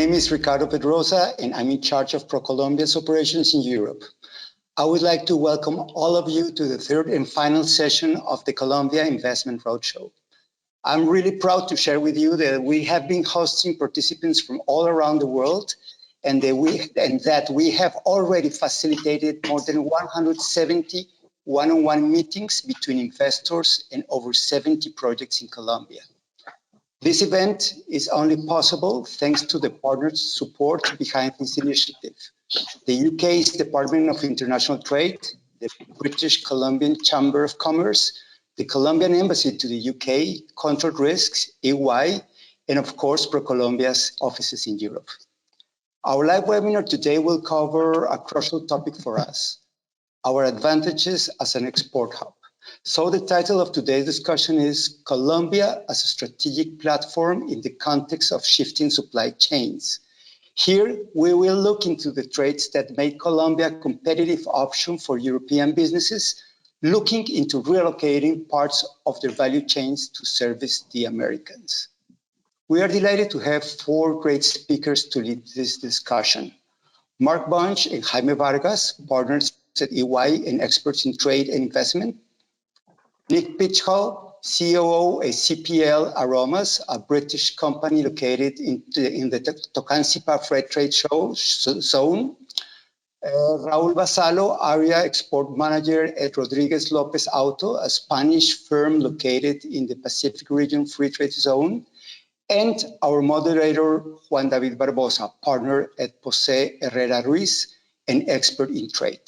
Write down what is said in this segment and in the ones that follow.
name is Ricardo Pedrosa, and I'm in charge of ProColombia's operations in Europe. I would like to welcome all of you to the third and final session of the Colombia Investment Roadshow. I'm really proud to share with you that we have been hosting participants from all around the world, and that we have already facilitated more than 170 one-on-one meetings between investors and over 70 projects in Colombia. This event is only possible thanks to the partners' support behind this initiative. The UK's Department of International Trade, the British Columbian Chamber of Commerce, the Colombian Embassy to the UK, Control Risks, EY, and of course, ProColombia's offices in Europe. Our live webinar today will cover a crucial topic for us, our advantages as an export hub. So the title of today's discussion is Colombia as a Strategic Platform in the Context of Shifting Supply Chains. Here, we will look into the traits that make Colombia a competitive option for European businesses, looking into relocating parts of their value chains to service the Americans. We are delighted to have four great speakers to lead this discussion. Mark Bunch and Jaime Vargas, partners at EY and experts in trade and investment. Nick Pitchall, COO at CPL Aromas, a British company located in the Tocancipá Freight Trade Zone. Raúl Basalo, Area Export Manager at Rodriguez Lopez Auto, a Spanish firm located in the Pacific Region Free Trade Zone. And our moderator, Juan David Barbosa, partner at Jose Herrera Ruiz, an expert in trade.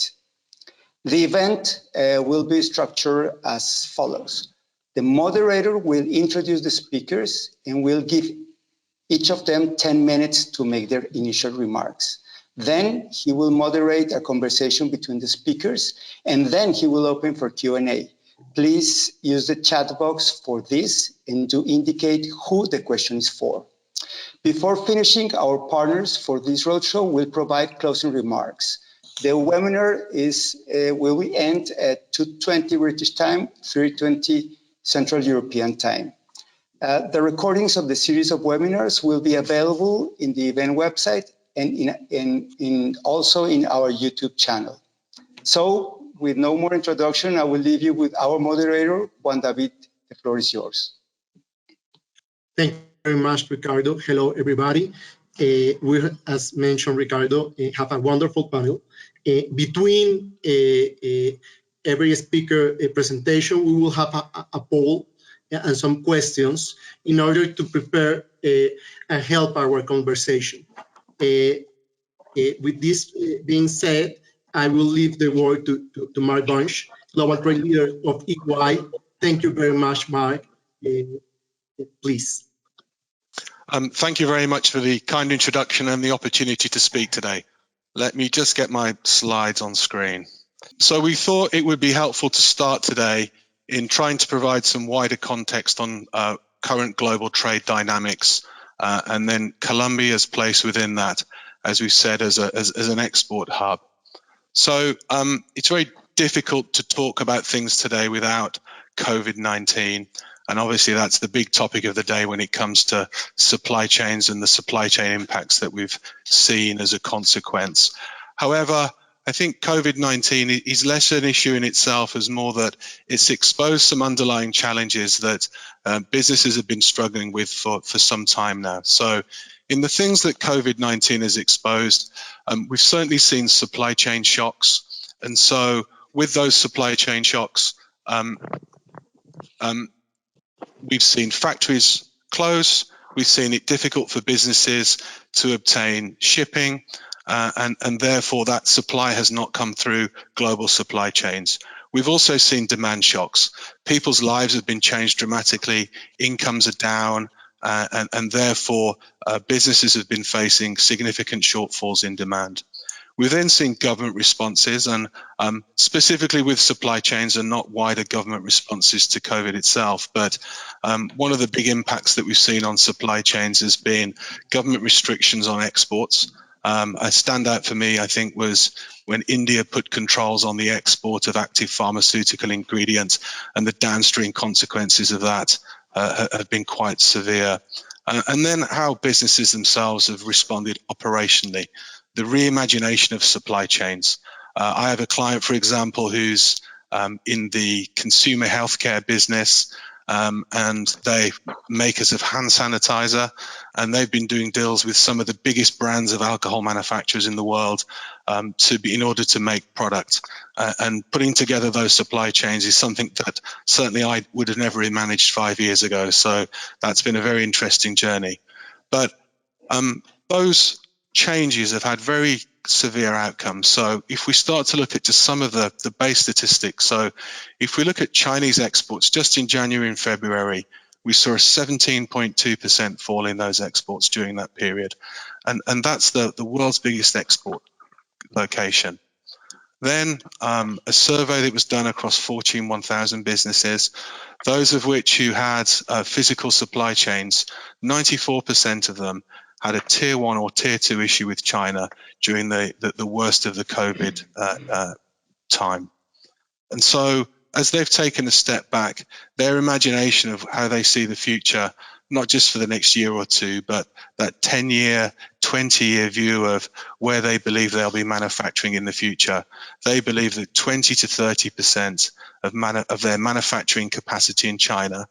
The event will be structured as follows. The moderator will introduce the speakers and will give each of them 10 minutes to make their initial remarks. Then he will moderate a conversation between the speakers, and then he will open for Q&A. Please use the chat box for this and to indicate who the question is for. Before finishing, our partners for this roadshow will provide closing remarks. The webinar will end at 2:20 British time, 3:20 Central European time. The recordings of the series of webinars will be available in the event website and also in our YouTube channel. So, with no more introduction, I will leave you with our moderator, Juan David. The floor is yours. Thank you very much, Ricardo. Hello, everybody. We, as mentioned, Ricardo, have a wonderful panel. Between every speaker presentation, we will have a poll and some questions in order to prepare and help our conversation. With this being said, I will leave the word to Mark Bunch, Global Trade Leader of EY. Thank you very much, Mark. Please. Thank you very much for the kind introduction and the opportunity to speak today. Let me just get my slides on screen. So we thought it would be helpful to start today in trying to provide some wider context on current global trade dynamics and then Colombia's place within that, as we said, as an export hub. So it's very difficult to talk about things today without COVID-19. And obviously that's the big topic of the day when it comes to supply chains and the supply chain impacts that we've seen as a consequence. However, I think COVID-19 is less an issue in itself as more that it's exposed some underlying challenges that businesses have been struggling with for some time now. So in the things that COVID-19 has exposed, we've certainly seen supply chain shocks. And so with those supply chain shocks, we've seen factories close, we've seen it difficult for businesses to obtain shipping, and therefore that supply has not come through global supply chains. We've also seen demand shocks. People's lives have been changed dramatically, incomes are down, and therefore businesses have been facing significant shortfalls in demand. We've then seen government responses, and specifically with supply chains and not wider government responses to COVID itself. But one of the big impacts that we've seen on supply chains has been government restrictions on exports. A standout for me, I think, was when India put controls on the export of active pharmaceutical ingredients, and the downstream consequences of that have been quite severe. And then how businesses themselves have responded operationally, the reimagination of supply chains. I have a client, for example, who's in the consumer healthcare business, and they makers of hand sanitizer, and they've been doing deals with some of the biggest brands of alcohol manufacturers in the world in order to make product. And putting together those supply chains is something that certainly I would have never managed 5 years ago. So that's been a very interesting journey. But those changes have had very severe outcomes. So if we start to look at just some of the base statistics, so if we look at Chinese exports, just in January and February, we saw a 17.2% fall in those exports during that period. And that's the world's biggest export location. Then a survey that was done across Fortune 1000 businesses, those of which who had physical supply chains, 94% of them had a tier 1 or tier 2 issue with China during the worst of the COVID time. And so as they've taken a step back, their imagination of how they see the future, not just for the next year or two, but that 10-year, 20-year view of where they believe they'll be manufacturing in the future, they believe that 20 to 30% of their manufacturing capacity in China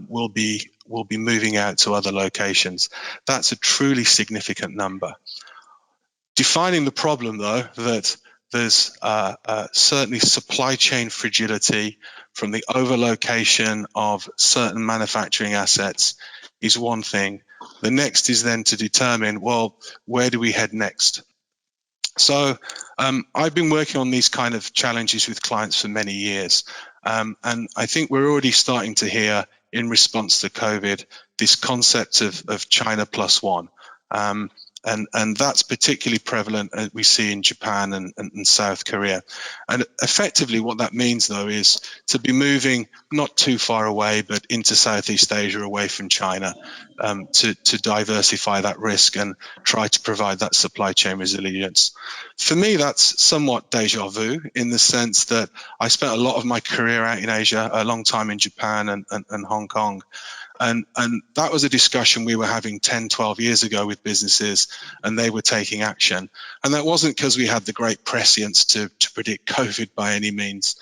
will be moving out to other locations. That's a truly significant number. Defining the problem, though, that there's certainly supply chain fragility from the overlocation of certain manufacturing assets is one thing. The next is then to determine, well, where do we head next? So I've been working on these kind of challenges with clients for many years. And I think we're already starting to hear, in response to COVID, this concept of China plus one. And that's particularly prevalent, as we see in Japan and South Korea. And effectively what that means, though, is to be moving not too far away, but into Southeast Asia, away from China, to diversify that risk and try to provide that supply chain resilience. For me, that's somewhat deja vu, in the sense that I spent a lot of my career out in Asia, a long time in Japan and Hong Kong. And that was a discussion we were having 10, 12 years ago with businesses, and they were taking action. And that wasn't because we had the great prescience to predict COVID by any means.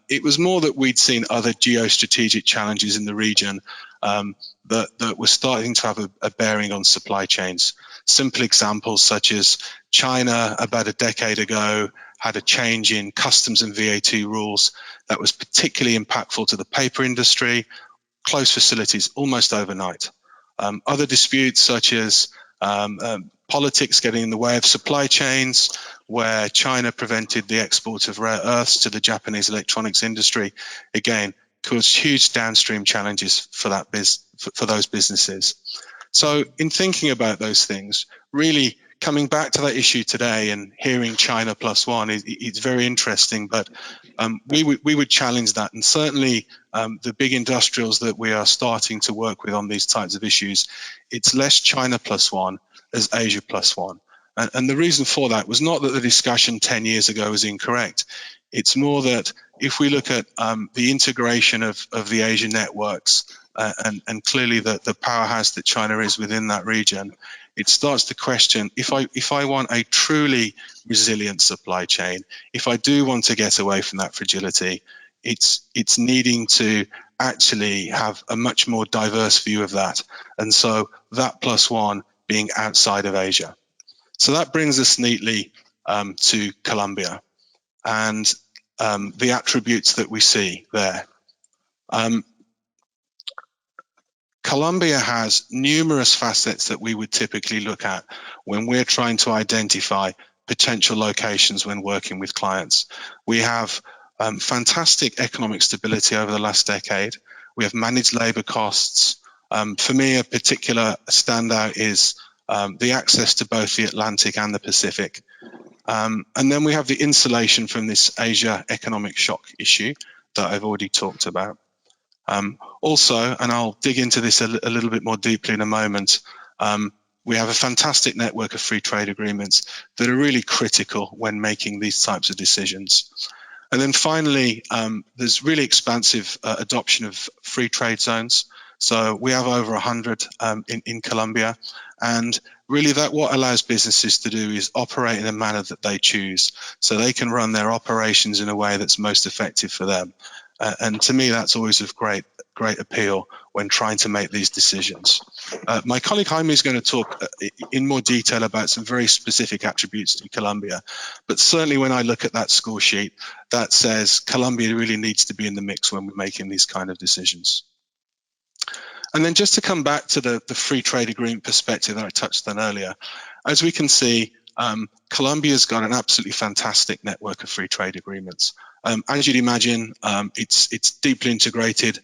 It was more that we'd seen other geostrategic challenges in the region that were starting to have a bearing on supply chains. Simple examples such as China, about a decade ago, had a change in customs and VAT rules that was particularly impactful to the paper industry. Closed facilities almost overnight. Other disputes such as politics getting in the way of supply chains, where China prevented the export of rare earths to the Japanese electronics industry, again, caused huge downstream challenges for those businesses. So in thinking about those things, really coming back to that issue today and hearing China plus one, it's very interesting, but we would challenge that. And certainly the big industrials that we are starting to work with on these types of issues, it's less China plus one as Asia plus one. And the reason for that was not that the discussion 10 years ago was incorrect. It's more that if we look at the integration of the Asian networks and clearly the powerhouse that China is within that region, it starts to question, if I want a truly resilient supply chain, if I do want to get away from that fragility, it's needing to actually have a much more diverse view of that. And so that plus one being outside of Asia. So that brings us neatly to Colombia and the attributes that we see there. Colombia has numerous facets that we would typically look at when we're trying to identify potential locations when working with clients. We have fantastic economic stability over the last decade. We have managed labor costs. For me, a particular standout is the access to both the Atlantic and the Pacific. And then we have the insulation from this Asia economic shock issue that I've already talked about. Also, and I'll dig into this a little bit more deeply in a moment, we have a fantastic network of free trade agreements that are really critical when making these types of decisions. And then finally, there's really expansive adoption of free trade zones. So we have over 100 in Colombia, and really that what allows businesses to do is operate in a manner that they choose, so they can run their operations in a way that's most effective for them. And to me, that's always of great appeal when trying to make these decisions. My colleague Jaime is going to talk in more detail about some very specific attributes to Colombia, but certainly when I look at that score sheet, that says Colombia really needs to be in the mix when we're making these kind of decisions. And then just to come back to the free trade agreement perspective that I touched on earlier, as we can see, Colombia's got an absolutely fantastic network of free trade agreements. As you'd imagine, it's deeply integrated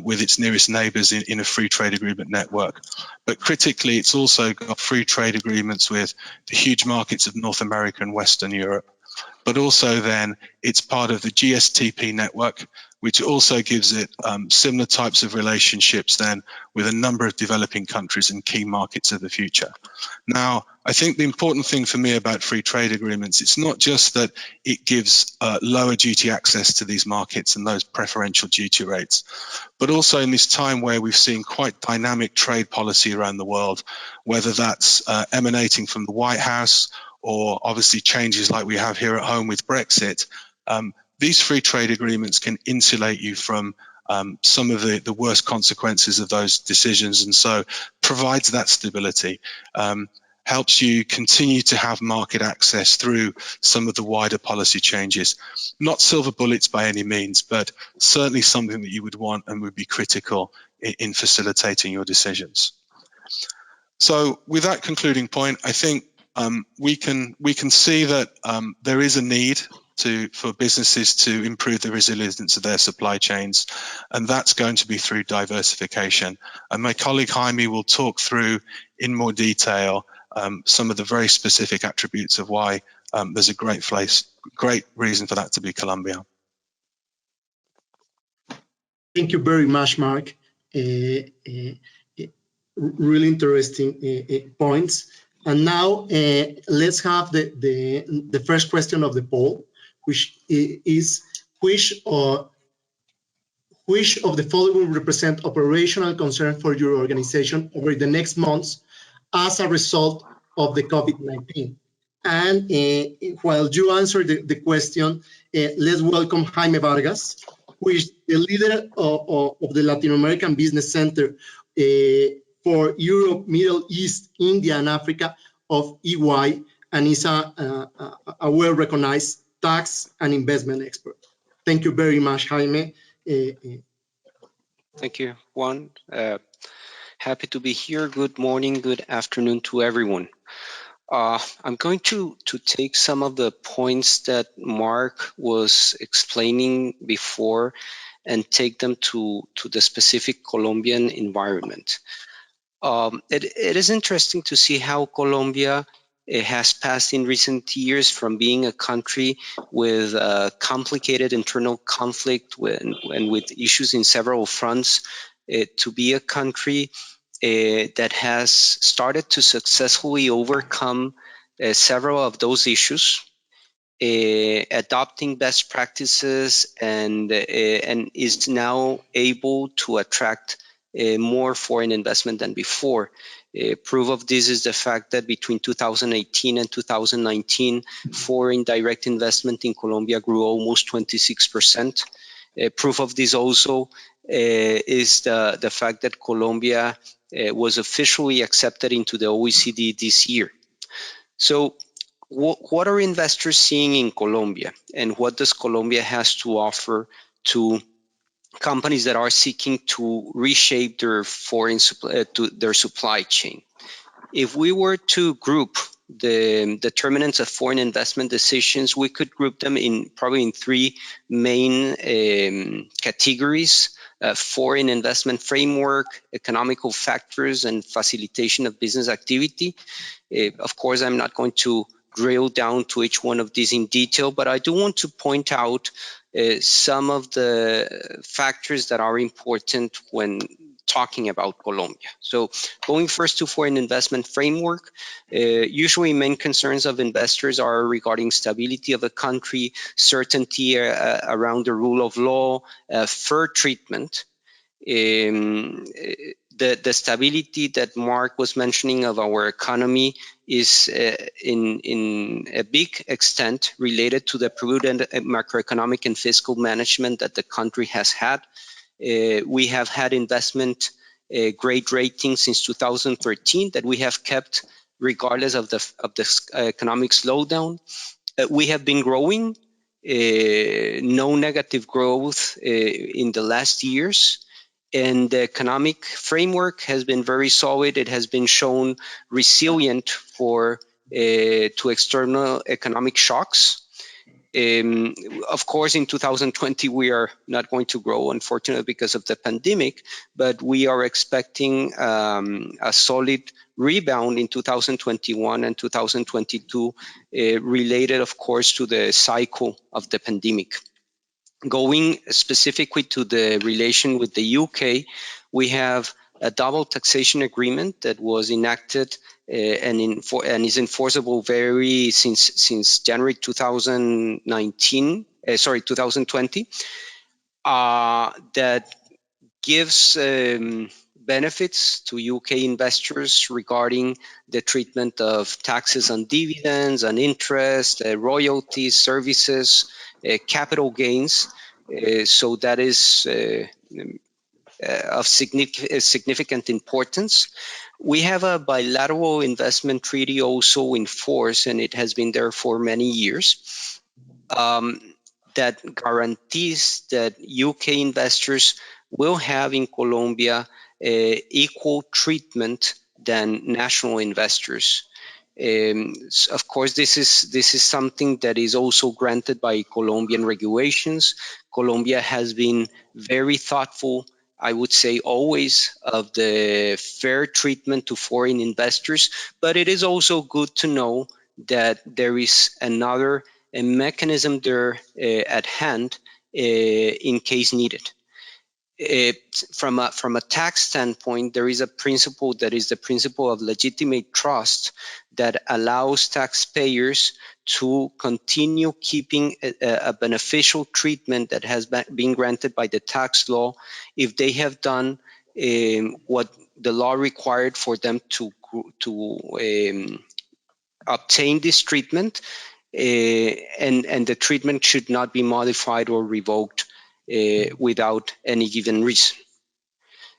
with its nearest neighbors in a free trade agreement network. But critically, it's also got free trade agreements with the huge markets of North America and Western Europe. But also then it's part of the GSTP network, which also gives it similar types of relationships then with a number of developing countries and key markets of the future. Now, I think the important thing for me about free trade agreements, it's not just that it gives lower duty access to these markets and those preferential duty rates, but also in this time where we've seen quite dynamic trade policy around the world, whether that's emanating from the White House or obviously changes like we have here at home with Brexit, these free trade agreements can insulate you from some of the worst consequences of those decisions, and so provides that stability, helps you continue to have market access through some of the wider policy changes. Not silver bullets by any means, but certainly something that you would want and would be critical in facilitating your decisions. So with that concluding point, I think we can see that there is a need for businesses to improve the resilience of their supply chains, and that's going to be through diversification. And my colleague Jaime will talk through in more detail some of the very specific attributes of why there's a great reason for that to be Colombia. Thank you very much, Mark. Really interesting points. And now let's have the first question of the poll, which is which of the following represent operational concern for your organization over the next months as a result of the COVID-19? And while you answer the question, let's welcome Jaime Vargas, who is the leader of the Latin American Business Center for Europe, Middle East, India, and Africa of EY, and is a well-recognized tax and investment expert. Thank you very much, Jaime. Thank you, Juan. Happy to be here. Good morning, good afternoon to everyone. I'm going to take some of the points that Mark was explaining before and take them to the specific Colombian environment. It is interesting to see how Colombia has passed in recent years from being a country with complicated internal conflict and with issues in several fronts to be a country that has started to successfully overcome several of those issues, adopting best practices, and is now able to attract more foreign investment than before. Proof of this is the fact that between 2018 and 2019, foreign direct investment in Colombia grew almost 26%. Proof of this also is the fact that Colombia was officially accepted into the OECD this year. So what are investors seeing in Colombia, and what does Colombia has to offer to companies that are seeking to reshape their their supply chain? If we were to group the determinants of foreign investment decisions, we could group them probably in three main categories: foreign investment framework, economical factors, and facilitation of business activity. Of course, I'm not going to drill down to each one of these in detail, but I do want to point out some of the factors that are important when talking about Colombia. So going first to foreign investment framework, usually main concerns of investors are regarding stability of a country, certainty around the rule of law, fair treatment. The stability that Mark was mentioning of our economy is in a big extent related to the prudent macroeconomic and fiscal management that the country has had. We have had investment grade rating since 2013 that we have kept regardless of the economic slowdown. We have been growing, no negative growth in the last years. And the economic framework has been very solid. It has been shown resilient to external economic shocks. Of course, in 2020, we are not going to grow, unfortunately, because of the pandemic, but we are expecting a solid rebound in 2021 and 2022 related, of course, to the cycle of the pandemic. Going specifically to the relation with the UK, we have a double taxation agreement that was enacted and is enforceable since January 2020, that gives benefits to UK investors regarding the treatment of taxes on dividends, on interest, royalties, services, capital gains. So that is of significant importance. We have a bilateral investment treaty also in force, and it has been there for many years, that guarantees that UK investors will have in Colombia equal treatment than national investors. Of course, this is something that is also granted by Colombian regulations. Colombia has been very thoughtful, I would say always, of the fair treatment to foreign investors, but it is also good to know that there is another mechanism there at hand in case needed. From a tax standpoint, there is a principle that is the principle of legitimate trust that allows taxpayers to continue keeping a beneficial treatment that has been granted by the tax law if they have done what the law required for them to obtain this treatment, and the treatment should not be modified or revoked without any given reason.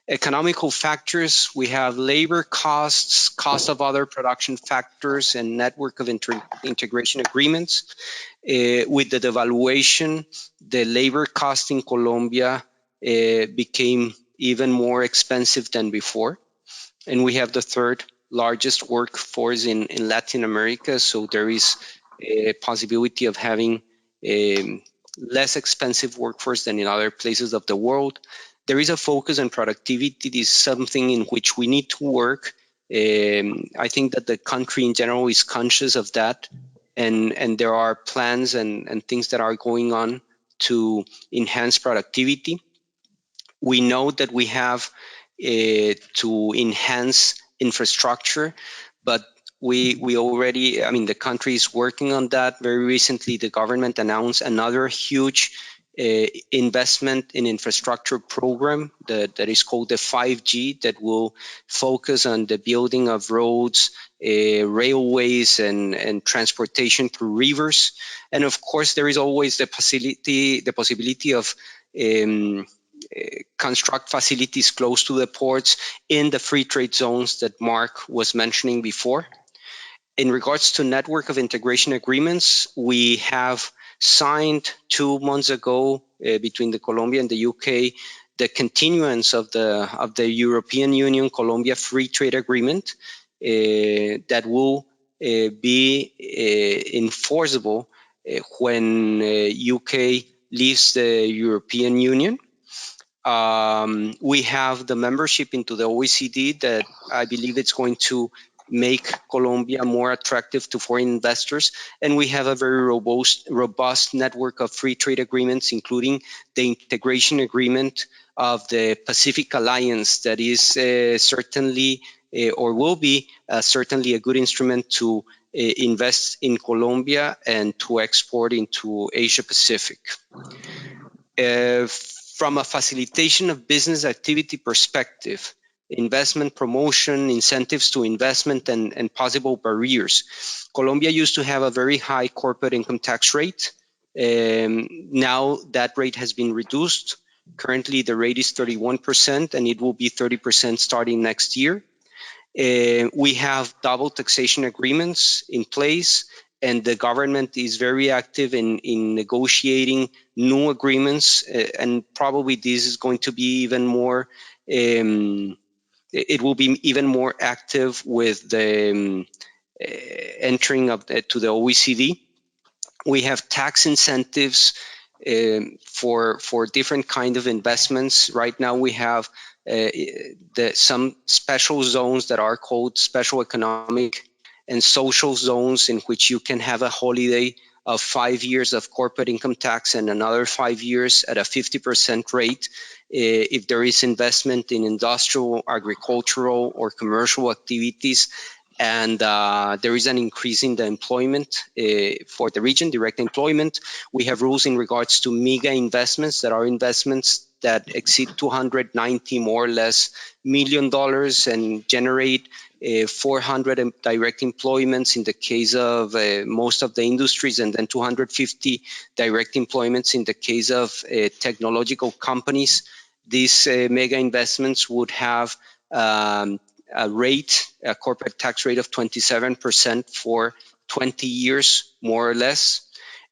Economical factors, we have labor costs, cost of other production factors, and network of integration agreements. With the devaluation, the labor cost in Colombia became even more expensive than before. And we have the third largest workforce in Latin America, so there is a possibility of having less expensive workforce than in other places of the world. There is a focus on productivity. This is something in which we need to work. I think that the country in general is conscious of that, and there are plans and things that are going on to enhance productivity. We know that we have to enhance infrastructure, but we already, the country is working on that. Very recently, the government announced another huge investment in infrastructure program that is called the 5G, that will focus on the building of roads, railways, and transportation through rivers. And of course, there is always the possibility of construct facilities close to the ports in the free trade zones that Mark was mentioning before. In regards to network of integration agreements, we have signed 2 months ago between the Colombia and the UK the continuance of the European Union Colombia Free Trade Agreement that will be enforceable when UK leaves the European Union. We have the membership into the OECD that I believe it's going to make Colombia more attractive to foreign investors. And we have a very robust network of free trade agreements, including the integration agreement of the Pacific Alliance that is certainly or will be certainly a good instrument to invest in Colombia and to export into Asia Pacific. from a facilitation of business activity perspective, investment promotion, incentives to investment, and possible barriers. Colombia used to have a very high corporate income tax rate. Now that rate has been reduced. Currently, the rate is 31%, and it will be 30% starting next year. We have double taxation agreements in place, and the government is very active in negotiating new agreements, and probably this is going to be even more, it will be even more active with the entering of to the OECD. We have tax incentives for different kind of investments. Right now we have some special zones that are called special economic and social zones, in which you can have a holiday of 5 years of corporate income tax and another 5 years at a 50% rate if there is investment in industrial, agricultural, or commercial activities. And there is an increase in the employment for the region, direct employment. We have rules in regards to mega investments, that are investments that exceed $290 more or less $1 million and generate 400 direct employments in the case of most of the industries, and then 250 direct employments in the case of technological companies. These mega investments would have a corporate tax rate of 27% for 20 years, more or less.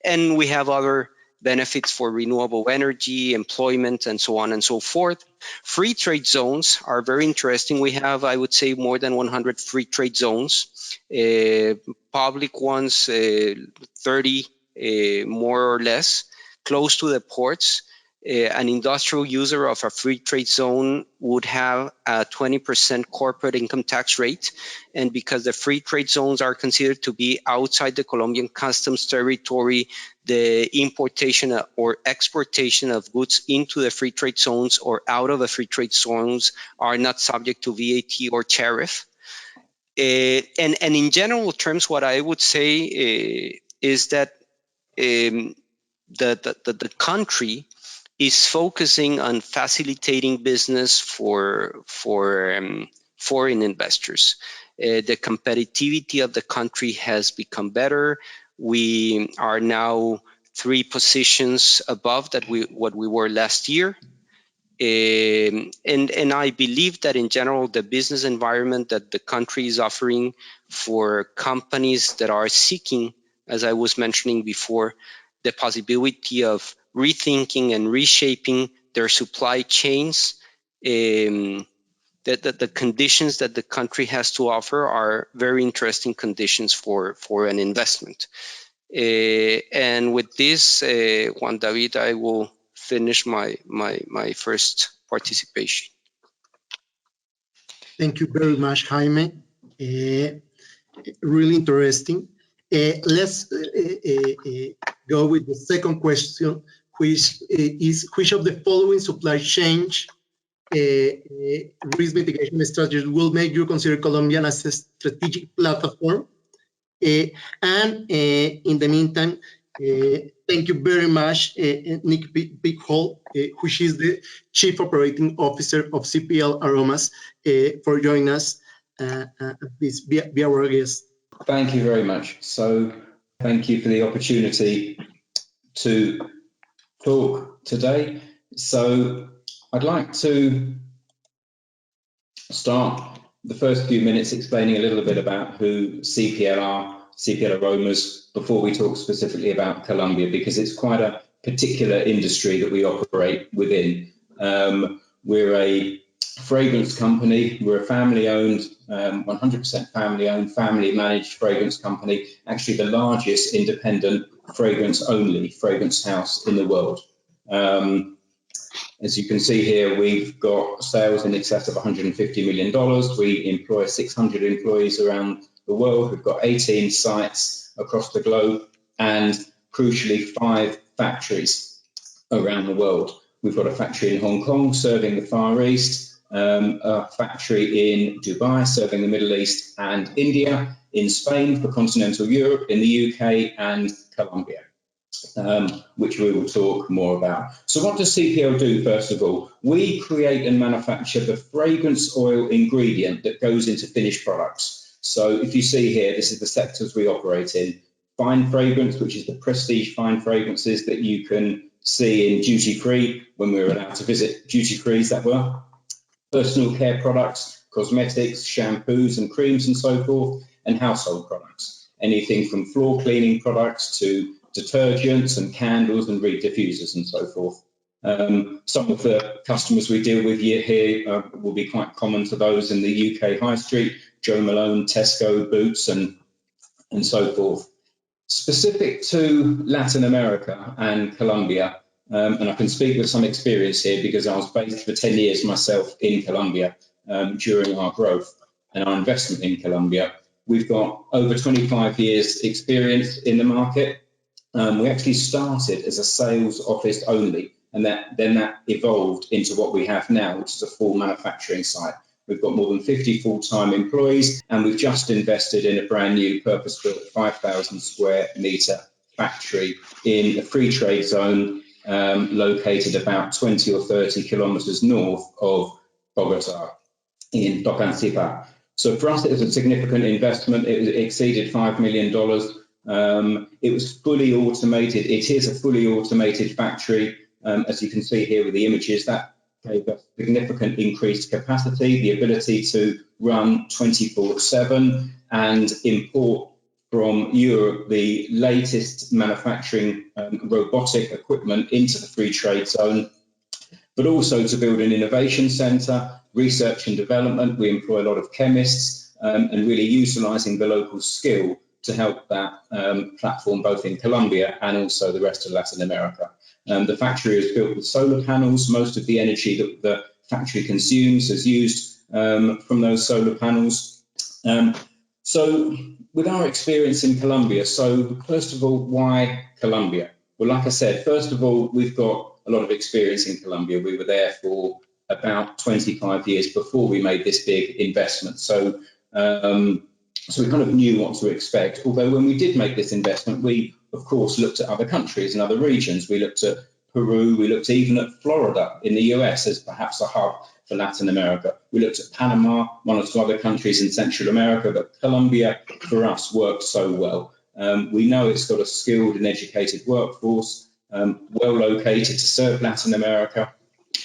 And we have other benefits for renewable energy, employment, and so on and so forth. Free trade zones are very interesting. We have, I would say, more than 100 free trade zones. Public ones, 30 more or less, close to the ports. An industrial user of a free trade zone would have a 20% corporate income tax rate. And because the free trade zones are considered to be outside the Colombian customs territory, the importation or exportation of goods into the free trade zones or out of the free trade zones are not subject to VAT or tariff. And in general terms, what I would say is that the country is focusing on facilitating business for foreign investors. The competitivity of the country has become better. We are now 3 positions above what we were last year. And I believe that in general, the business environment that the country is offering for companies that are seeking, as I was mentioning before, the possibility of rethinking and reshaping their supply chains, that the conditions that the country has to offer are very interesting conditions for an investment. And with this, Juan David, I will finish my first participation. Thank you very much, Jaime. Really interesting. Let's go with the second question, which is, which of the following supply chain risk mitigation strategies will make you consider Colombia as a strategic platform? And in the meantime, thank you very much, Nick Bighall, which is the Chief Operating Officer of CPL Aromas, for joining us be our guest. Thank you very much. So thank you for the opportunity to talk today. So I'd like to start the first few minutes explaining a little bit about who CPL are, CPL Aromas, before we talk specifically about Colombia, because it's quite a particular industry that we operate within. We're a fragrance company. We're a family-owned, 100% family-owned, family-managed fragrance company, actually the largest independent fragrance-only fragrance house in the world. As you can see here, we've got sales in excess of $150 million. We employ 600 employees around the world. We've got 18 sites across the globe and, crucially, 5 factories around the world. We've got a factory in Hong Kong serving the Far East, a factory in Dubai serving the Middle East and India, in Spain for continental Europe, in the UK and Colombia. which we will talk more about. So what does CPL do, first of all? We create and manufacture the fragrance oil ingredient that goes into finished products. So if you see here, this is the sectors we operate in. Fine fragrance, which is the prestige fine fragrances that you can see in duty-free when we were allowed to visit duty-frees that were. Personal care products, cosmetics, shampoos and creams and so forth, and household products. Anything from floor cleaning products to detergents and candles and reed diffusers and so forth. Some of the customers we deal with here will be quite common to those in the UK high street, Joe Malone, Tesco, Boots and so forth. Specific to Latin America and Colombia, and I can speak with some experience here because I was based for 10 years myself in Colombia during our growth and our investment in Colombia. We've got over 25 years experience in the market. We actually started as a sales office only, and then that evolved into what we have now, which is a full manufacturing site. We've got more than 50 full-time employees, and we've just invested in a brand new purpose-built 5,000 square metre factory in a free trade zone located about 20 or 30 kilometres north of Bogota in Tocancipá. So for us, it was a significant investment. It exceeded $5 million. It was fully automated. It is a fully automated factory. As you can see here with the images, that gave us significant increased capacity, the ability to run 24/7 and import from Europe the latest manufacturing robotic equipment into the free trade zone, but also to build an innovation centre, research and development. We employ a lot of chemists and really utilising the local skill to help that platform both in Colombia and also the rest of Latin America. The factory is built with solar panels. Most of the energy that the factory consumes is used from those solar panels. So with our experience in Colombia, so first of all, why Colombia? Well, like I said, first of all, we've got a lot of experience in Colombia. We were there for about 25 years before we made this big investment. So we kind of knew what to expect. Although when we did make this investment, we, of course, looked at other countries and other regions. We looked at Peru, we looked even at Florida in the US as perhaps a hub for Latin America. We looked at Panama, one or two other countries in Central America, but Colombia for us worked so well. We know it's got a skilled and educated workforce, well located to serve Latin America,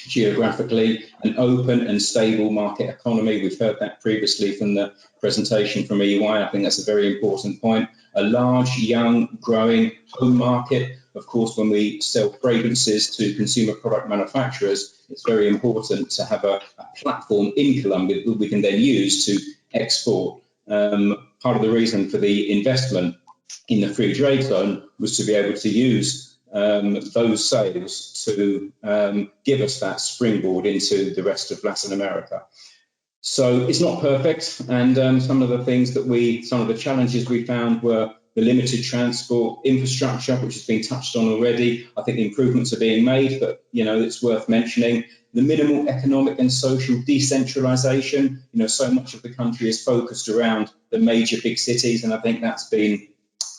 geographically, an open and stable market economy. We've heard that previously from the presentation from EY. I think that's a very important point. A large, young, growing home market. Of course, when we sell fragrances to consumer product manufacturers, it's very important to have a platform in Colombia that we can then use to export. Part of the reason for the investment in the free trade zone was to be able to use those sales to give us that springboard into the rest of Latin America. So it's not perfect, and some of the challenges we found were the limited transport infrastructure, which has been touched on already. I think the improvements are being made, but it's worth mentioning. The minimal economic and social decentralization. So much of the country is focused around the major big cities, and I think that's been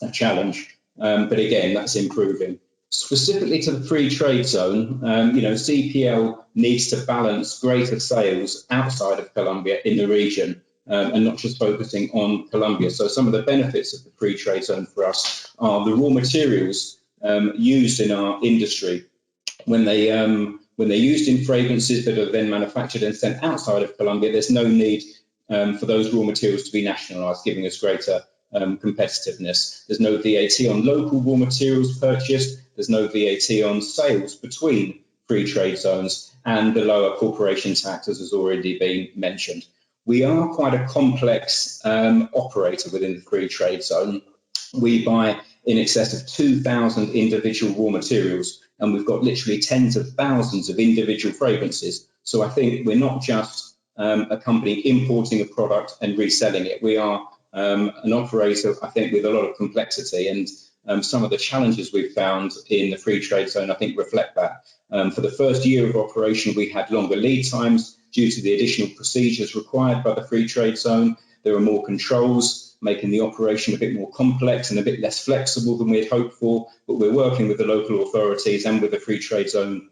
a challenge. But again, that's improving. Specifically to the free trade zone, CPL needs to balance greater sales outside of Colombia in the region and not just focusing on Colombia. So some of the benefits of the free trade zone for us are the raw materials used in our industry. When they're used in fragrances that are then manufactured and sent outside of Colombia, there's no need for those raw materials to be nationalized, giving us greater competitiveness. There's no VAT on local raw materials purchased. There's no VAT on sales between free trade zones, and the lower corporation tax, as has already been mentioned. We are quite a complex operator within the free trade zone. We buy in excess of 2,000 individual raw materials, and we've got literally tens of thousands of individual fragrances. So I think we're not just a company importing a product and reselling it. We are an operator, I think, with a lot of complexity, and some of the challenges we've found in the free trade zone, I think, reflect that. For the first year of operation, we had longer lead times due to the additional procedures required by the free trade zone, There are more controls, making the operation a bit more complex and a bit less flexible than we had hoped for, but we're working with the local authorities and with the free trade zone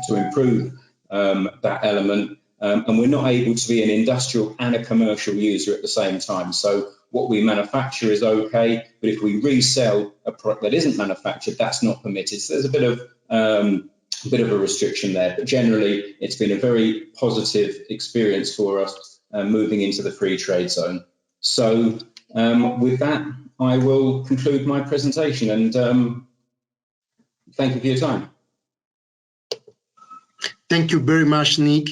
to improve that element. And we're not able to be an industrial and a commercial user at the same time. So what we manufacture is okay, but if we resell a product that isn't manufactured, that's not permitted. So there's a bit of a restriction there, but generally it's been a very positive experience for us moving into the free trade zone. So with that, I will conclude my presentation, and thank you for your time. Thank you very much, Nick.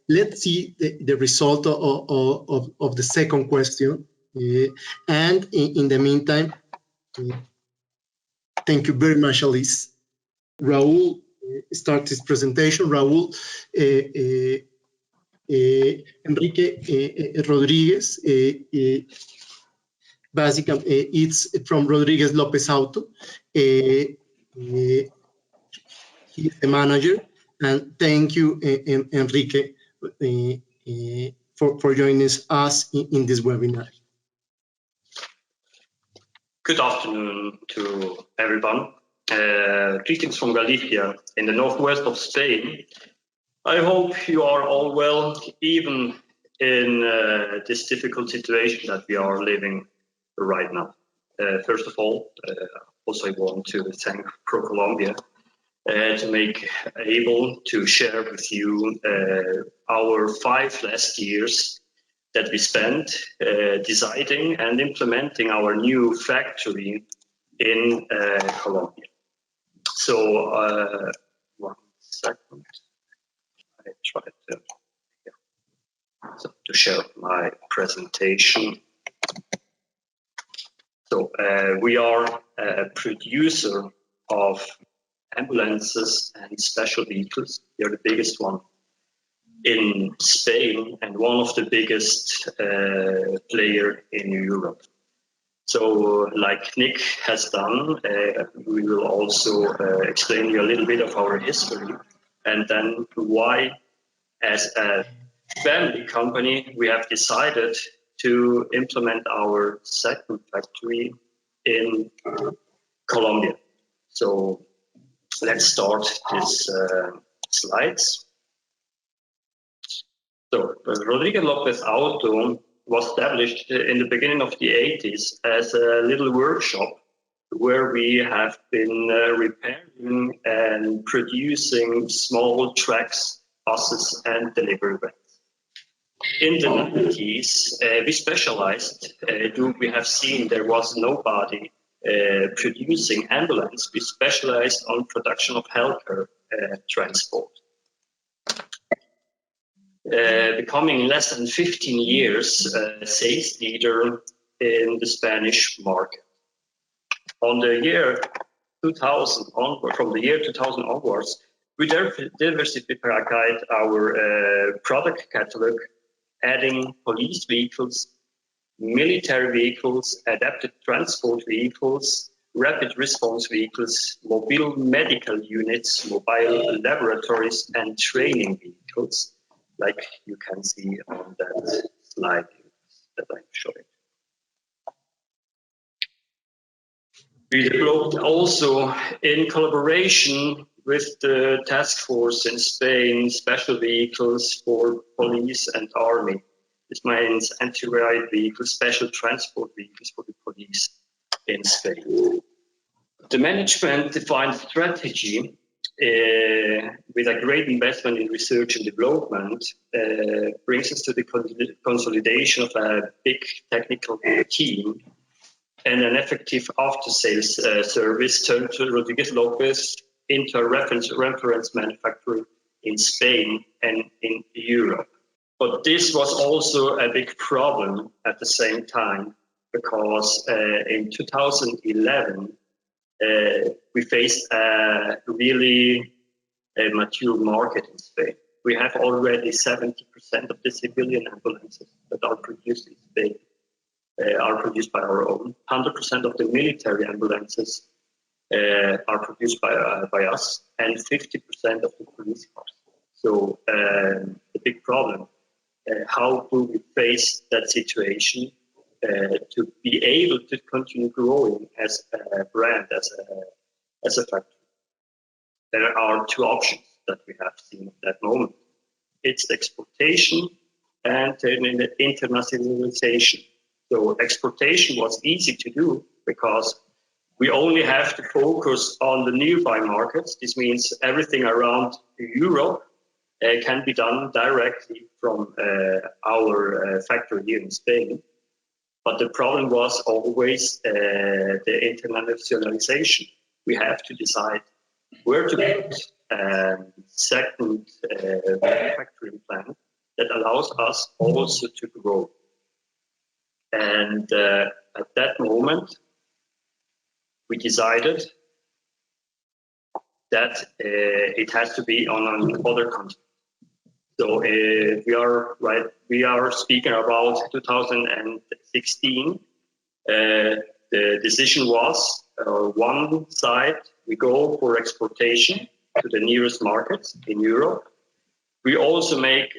Let's see the result of the second question. And in the meantime, thank you very much, Alice. Raul starts his presentation. Raul, Enrique Rodriguez, basically, it's from Rodriguez Lopez Auto. He's the manager. And thank you, Enrique, for joining us in this webinar. Good afternoon to everyone. Greetings from Galicia in the northwest of Spain. I hope you are all well, even in this difficult situation that we are living right now. First of all, also I want to thank ProColombia to make able to share with you our 5 last years that we spent deciding and implementing our new factory in Colombia. So 1 second, I try to share my presentation. So we are a producer of ambulances and special vehicles. We are the biggest one in Spain and one of the biggest player in Europe. So like Nick has done, we will also explain you a little bit of our history and then why, as a family company, we have decided to implement our second factory in Colombia. So let's start these slides. So Rodriguez Lopez Auto was established in the beginning of the 80s as a little workshop where we have been repairing and producing small trucks, buses, and delivery vans. In the 90s, we specialized. We have seen there was nobody producing ambulance. We specialized on production of healthcare transport. Becoming in less than 15 years sales leader in the Spanish market. On the year 2000 onward, from the year 2000 onwards, we diversified our product catalog, adding police vehicles, military vehicles, adapted transport vehicles, rapid response vehicles, mobile medical units, mobile laboratories, and training vehicles, like you can see on that slide that I'm showing. We developed also in collaboration with the task force in Spain, special vehicles for police and army. This means anti-riot vehicles, special transport vehicles for the police in Spain. The management defined strategy with a great investment in research and development brings us to the consolidation of a big technical team and an effective after-sales service turned to Rodriguez Lopez into a reference manufacturer in Spain and in Europe. But this was also a big problem at the same time because in 2011, we faced a really mature market in Spain. We have already 70% of the civilian ambulances that are produced in Spain are produced by our own. 100% of the military ambulances are produced by us, and 50% of the police cars. So the big problem how do we face that situation to be able to continue growing as a brand, as a factory. There are two options that we have seen at that moment. It's exportation and internationalization. So exportation was easy to do because we only have to focus on the nearby markets. This means everything around Europe can be done directly from our factory here in Spain. But the problem was always the internationalization. We have to decide where to put a second manufacturing plant that allows us also to grow. And at that moment, we decided that it has to be on another continent. So we are speaking about 2016. The decision was one side, we go for exportation to the nearest markets in Europe. We also make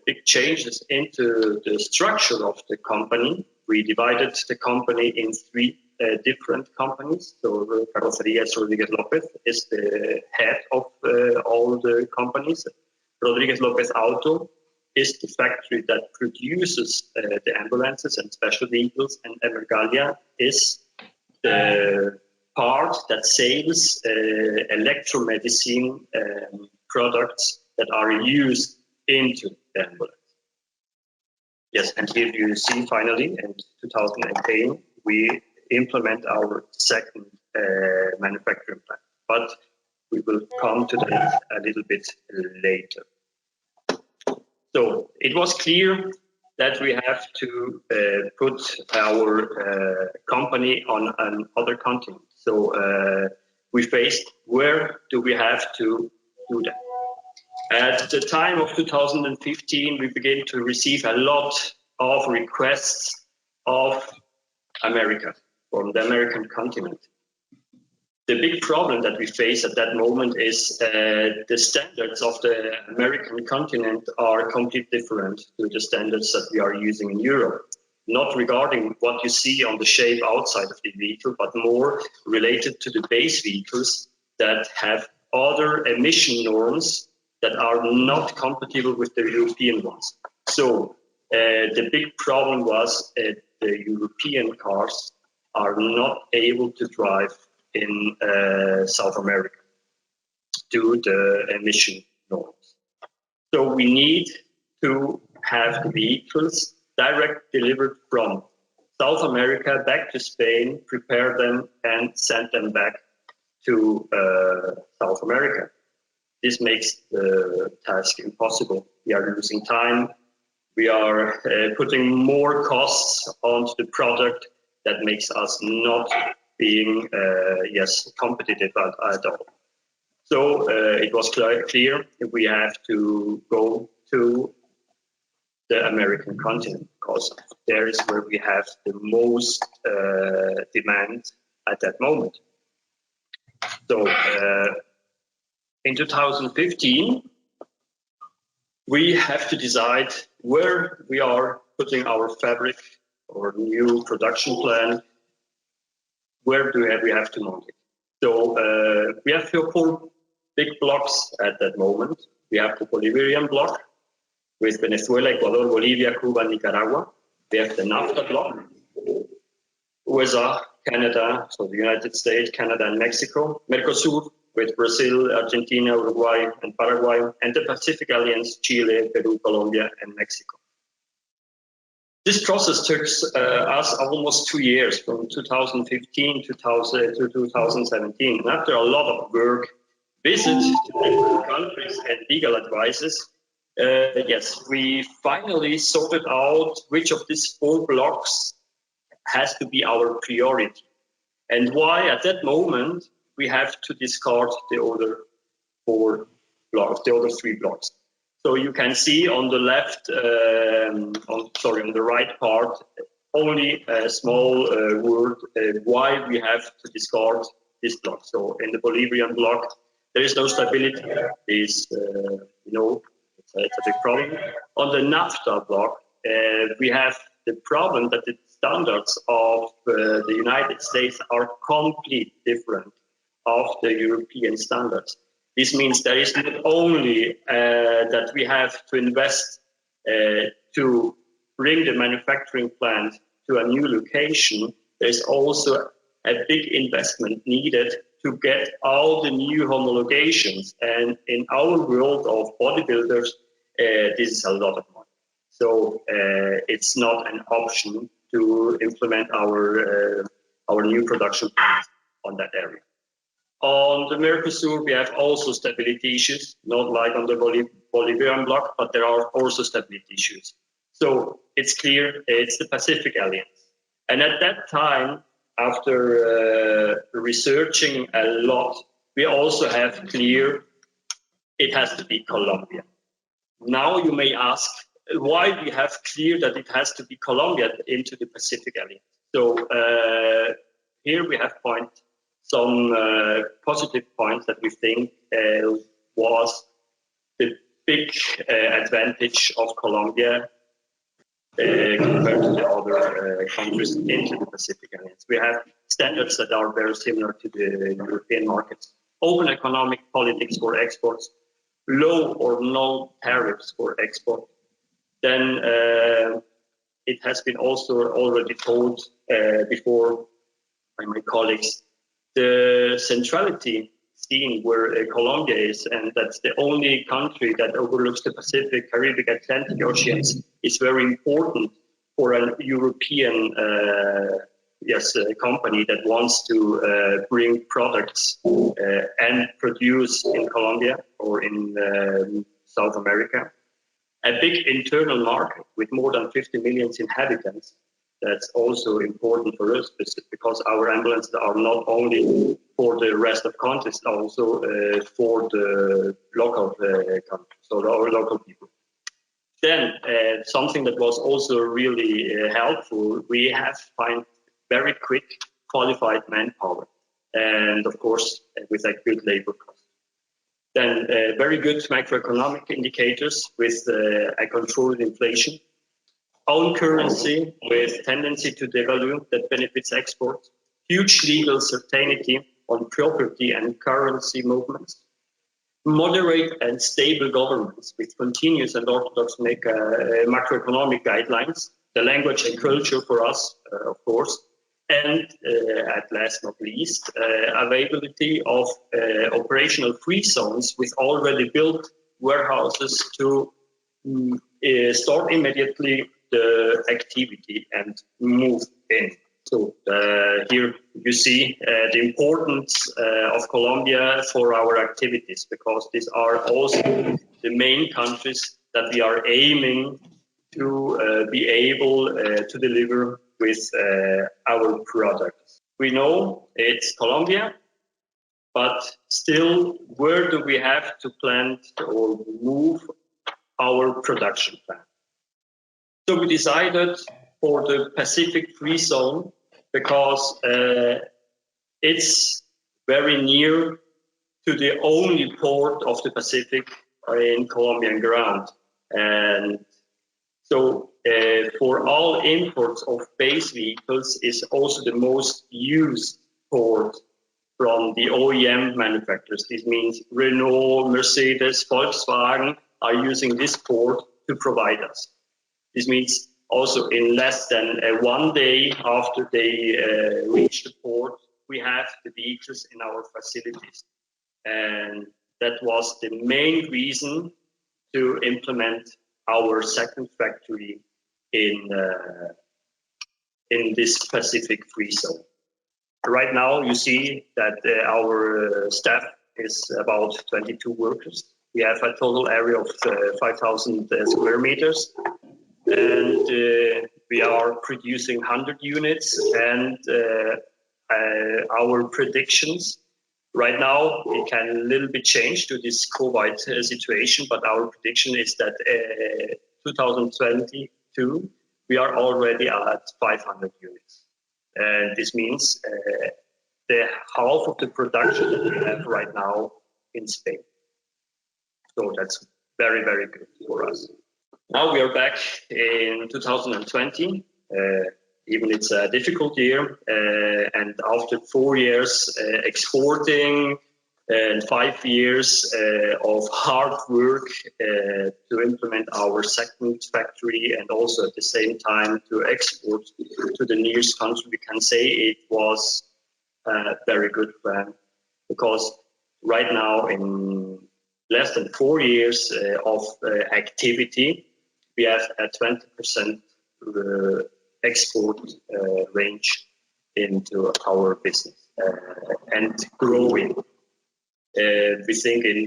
big changes into the structure of the company. We divided the company in three different companies. So Carrocerías Rodríguez López is the head of all the companies. Rodríguez López Auto is the factory that produces the ambulances and special vehicles, and Emergalia is the part that sells electromedicine products that are used into the ambulance. Yes, and here you see finally in 2018 we implement our second manufacturing plant, but we will come to that a little bit later. So it was clear that we have to put our company on another continent. So we faced, where do we have to do that? At the time of 2015, we began to receive a lot of requests of America, from the American continent. The big problem that we face at that moment is the standards of the American continent are completely different to the standards that we are using in Europe. Not regarding what you see on the shape outside of the vehicle, but more related to the base vehicles that have other emission norms that are not compatible with the European ones. So the big problem was the European cars are not able to drive in South America due to the emission norms. So we need to have the vehicles direct delivered from South America back to Spain, prepare them and send them back to South America. This makes the task impossible. We are losing time. We are putting more costs onto the product that makes us not being competitive at all. So it was clear that we have to go to the American continent because there is where we have the most demand at that moment. So in 2015, we have to decide where we are putting our fabric or new production plan. Where do we have to mount it? So we have 4 big blocks at that moment. We have the Bolivarian block with Venezuela, Ecuador, Bolivia, Cuba, Nicaragua. We have the NAFTA block, USA, Canada, so the United States, Canada, and Mexico. Mercosur with Brazil, Argentina, Uruguay, and Paraguay. And the Pacific Alliance, Chile, Peru, Colombia, and Mexico. This process took us almost 2 years, from 2015 to 2017. And after a lot of work, visits to different countries and legal advices, yes, we finally sorted out which of these 4 blocks has to be our priority. And why at that moment we have to discard the other 4 blocks, the other 3 blocks. So you can see on the left, on the right part, only a small word why we have to discard this block. So in the Bolivarian block, there is no stability. It's it's a big problem. On the NAFTA block, we have the problem that the standards of the United States are completely different of the European standards. This means there is not only that we have to invest to bring the manufacturing plant to a new location, there's also a big investment needed to get all the new homologations. And in our world of bodybuilders, this is a lot of money. So it's not an option to implement our new production plants on that area. On the Mercosur, we have also stability issues, not like on the Bolivian bloc, but there are also stability issues. So it's clear it's the Pacific Alliance. And at that time, after researching a lot, we also have clear it has to be Colombia. Now you may ask why we have clear that it has to be Colombia into the Pacific Alliance. So here we have some positive points that we think was the big advantage of Colombia compared to the other countries into the Pacific Alliance. We have standards that are very similar to the European markets. Open economic politics for exports, low or no tariffs for export. Then it has been also already told before by my colleagues, the centrality seen where Colombia is, and that's the only country that overlooks the Pacific, Caribbean, Atlantic Oceans, is very important for a European company that wants to bring products and produce in Colombia or in South America. A big internal market with more than 50 million inhabitants. That's also important for us because our ambulances are not only for the rest of countries, also for the local countries, so our local people. Then something that was also really helpful, we have find very quick qualified manpower, and of course with a good labor cost. Then very good macroeconomic indicators with a controlled inflation. Own currency with tendency to devalue that benefits exports. Huge legal certainty on property and currency movements. Moderate and stable governments with continuous and orthodox macroeconomic guidelines. The language and culture for us, of course. And at last not least, availability of operational free zones with already built warehouses to start immediately the activity and move in. So here you see the importance of Colombia for our activities, because these are also the main countries that we are aiming to be able to deliver with our products. We know it's Colombia, but still, where do we have to plant or move our production plant? So we decided for the Pacific Free Zone because it's very near to the only port of the Pacific in Colombian ground. And so for all imports of base vehicles is also the most used port from the OEM manufacturers. This means Renault, Mercedes, Volkswagen are using this port to provide us. This means also in less than 1 day after they reach the port, we have the vehicles in our facilities. And that was the main reason to implement our second factory in this Pacific Free Zone. Right now, you see that our staff is about 22 workers. We have a total area of 5,000 square meters. And we are producing 100 units, and our predictions right now, it can a little bit change to this COVID situation, but our prediction is that 2022, we are already at 500 units. And this means the half of the production that we have right now in Spain. So that's very, very good for us. Now we are back in 2020. Even it's a difficult year, and after 4 years exporting and 5 years of hard work to implement our second factory and also at the same time to export to the nearest country, we can say it was a very good plan, because right now in less than 4 years of activity, we have a 20% export range into our business and growing. We think in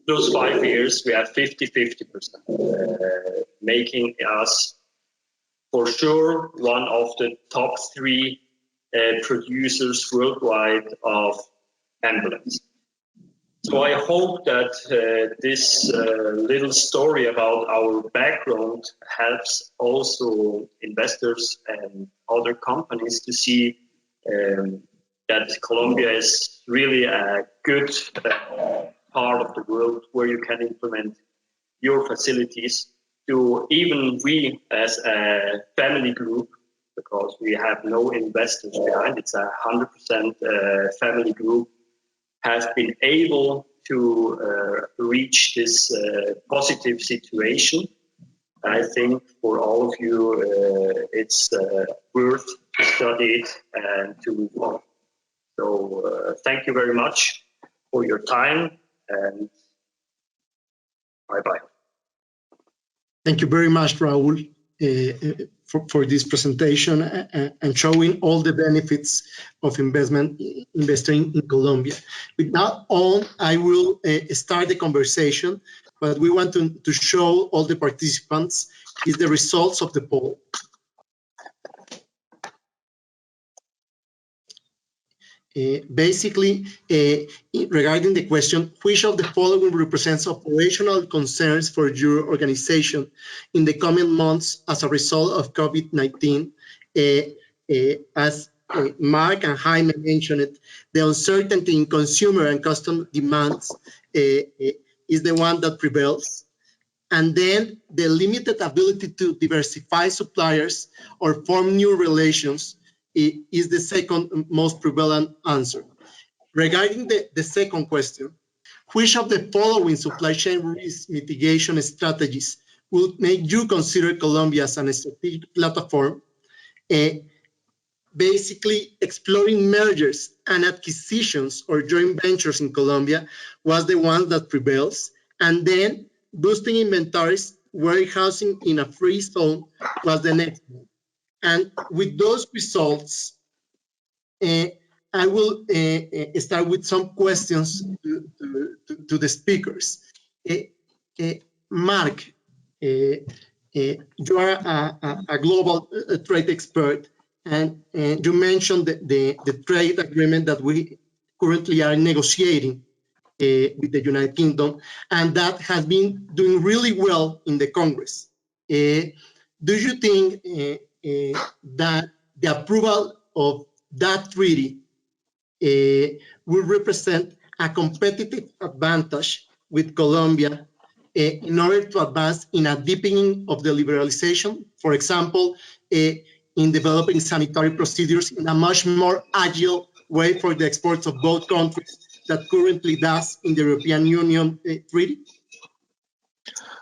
those 5 years we have 50-50%, making us for sure one of the top 3 producers worldwide of ambulances. So I hope that this little story about our background helps also investors and other companies to see that Colombia is really a good part of the world where you can implement your facilities to even we as a family group, because we have no investors behind, it's 100% family group, have been able to reach this positive situation. I think for all of you, it's worth to study it and to move on. So thank you very much for your time, and bye-bye. Thank you very much, Raul, for this presentation and showing all the benefits of investing in Colombia. With now on, I will start the conversation, but we want to show all the participants is the results of the poll. Basically, regarding the question, which of the following represents operational concerns for your organization in the coming months as a result of COVID-19? As Mark and Jaime mentioned, the uncertainty in consumer and customer demands is the one that prevails. And then the limited ability to diversify suppliers or form new relations is the second most prevalent answer. Regarding the second question, which of the following supply chain risk mitigation strategies will make you consider Colombia as an strategic platform? Basically, exploring mergers and acquisitions or joint ventures in Colombia was the one that prevails. And then boosting inventories, warehousing in a free zone was the next one. And with those results, I will start with some questions to the speakers. Mark, you are a global trade expert, and you mentioned the trade agreement that we currently are negotiating with the United Kingdom, and that has been doing really well in the Congress. Do you think that the approval of that treaty will represent a competitive advantage with Colombia in order to advance in a deepening of the liberalization, for example, in developing sanitary procedures in a much more agile way for the exports of both countries that currently does in the European Union treaty?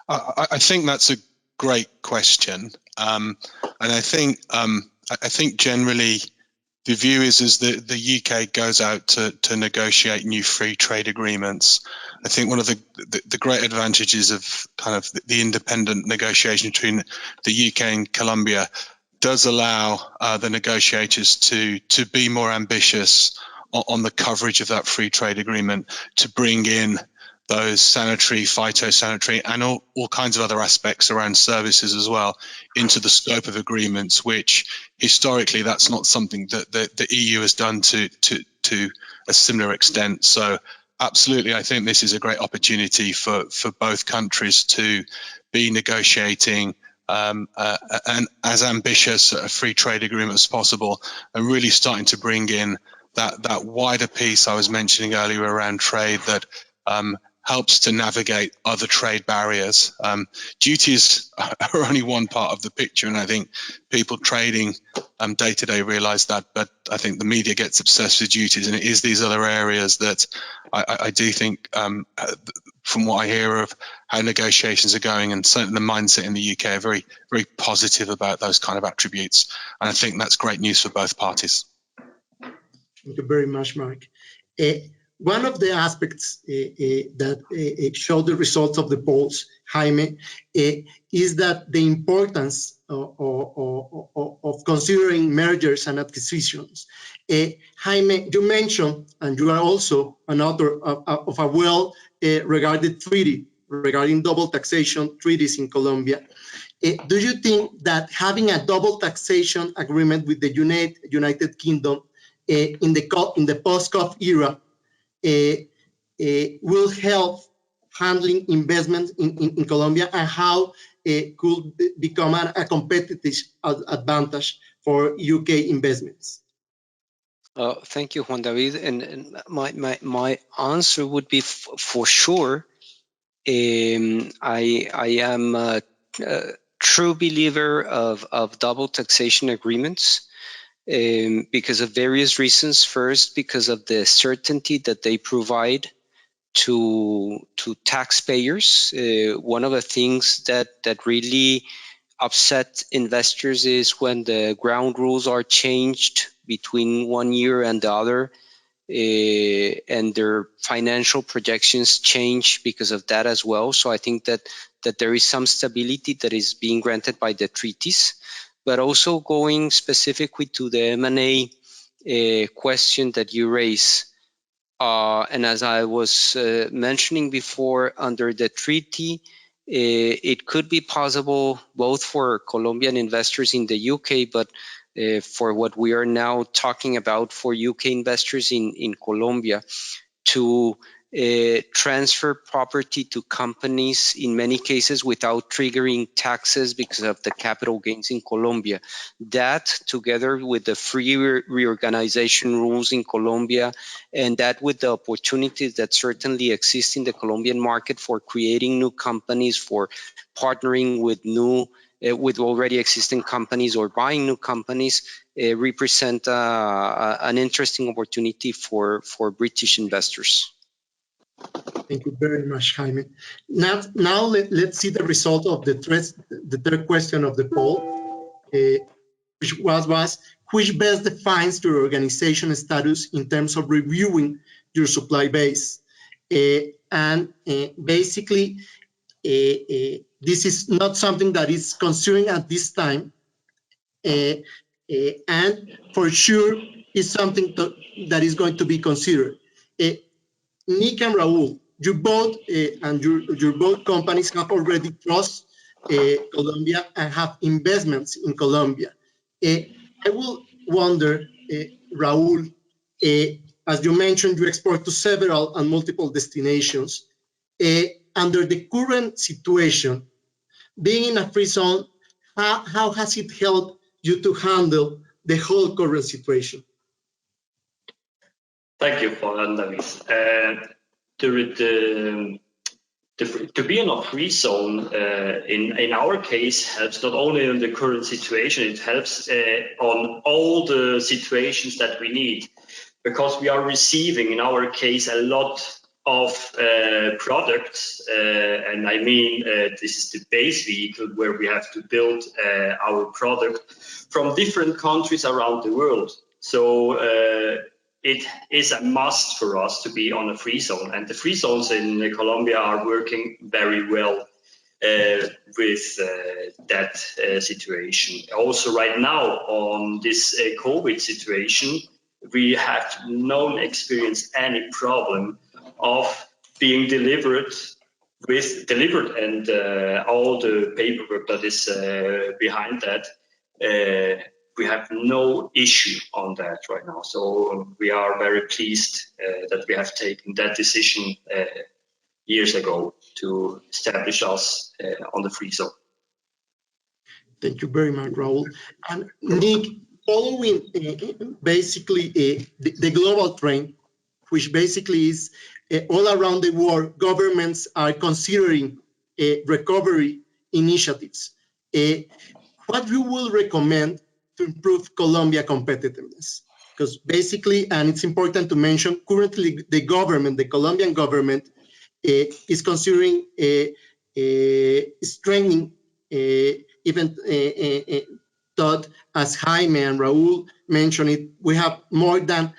I think that's a great question, and I think generally the view is that the UK goes out to negotiate new free trade agreements. I think one of the great advantages of kind of the independent negotiation between the UK and Colombia does allow the negotiators to be more ambitious on the coverage of that free trade agreement, to bring in those sanitary, phytosanitary, and all kinds of other aspects around services as well into the scope of agreements, which historically that's not something that the EU has done to a similar extent. So absolutely, I think this is a great opportunity for both countries to be negotiating an as ambitious a free trade agreement as possible, and really starting to bring in that wider piece I was mentioning earlier around trade that helps to navigate other trade barriers. Duties are only one part of the picture, and I think people trading day to day realize that, but I think the media gets obsessed with duties, and it is these other areas that I do think, from what I hear of how negotiations are going, and certainly the mindset in the UK, are very, very positive about those kind of attributes, and I think that's great news for both parties. Thank you very much, Mark. One of the aspects that show the results of the polls, Jaime, is that the importance of considering mergers and acquisitions. Jaime, you mentioned, and you are also an author of a well-regarded treaty regarding double taxation treaties in Colombia. Do you think that having a double taxation agreement with the United Kingdom in the post-COVID era will help handling investments in Colombia, and how it could become a competitive advantage for UK investments? Thank you, Juan David. And my answer would be for sure. I am a true believer of double taxation agreements. Because of various reasons. First, because of the certainty that they provide to taxpayers. One of the things that really upset investors is when the ground rules are changed between 1 year and the other, and their financial projections change because of that as well. So I think that there is some stability that is being granted by the treaties. But also going specifically to the M&A question that you raise, and as I was mentioning before, under the treaty, it could be possible both for Colombian investors in the UK, but for what we are now talking about for UK investors in Colombia, to transfer property to companies in many cases without triggering taxes because of the capital gains in Colombia. That, together with the free reorganization rules in Colombia, and that with the opportunities that certainly exist in the Colombian market for creating new companies, for partnering with with already existing companies or buying new companies, represent an interesting opportunity for British investors. Thank you very much, Jaime. Now let's see the result of the third question of the poll, which was which best defines your organization status in terms of reviewing your supply base. Basically, this is not something that is considering at this time, and for sure is something that is going to be considered. Nick and Raul, you both and your both companies have already crossed Colombia and have investments in Colombia. I will wonder, Raul, as you mentioned, you export to several and multiple destinations. Under the current situation, being in a free zone, how has it helped you to handle the whole current situation? Thank you, Juan David. To be in a free zone, in our case, helps not only in the current situation, it helps on all the situations that we need, because we are receiving, in our case, a lot of products, and I mean, this is the base vehicle where we have to build our product from different countries around the world. So it is a must for us to be on a free zone, and the free zones in Colombia are working very well with that situation. Also, right now on this COVID situation, we have not experienced any problem of being delivered and all the paperwork that is behind that. We have no issue on that right now. So we are very pleased that we have taken that decision years ago to establish us on the free zone. Thank you very much, Raul. And Nick, following basically the global trend, which basically is all around the world, governments are considering recovery initiatives. What you will recommend to improve Colombia competitiveness? Because basically, and it's important to mention, currently the government, the Colombian government, is considering strengthening, even thought, as Jaime and Raul mentioned it, we have more than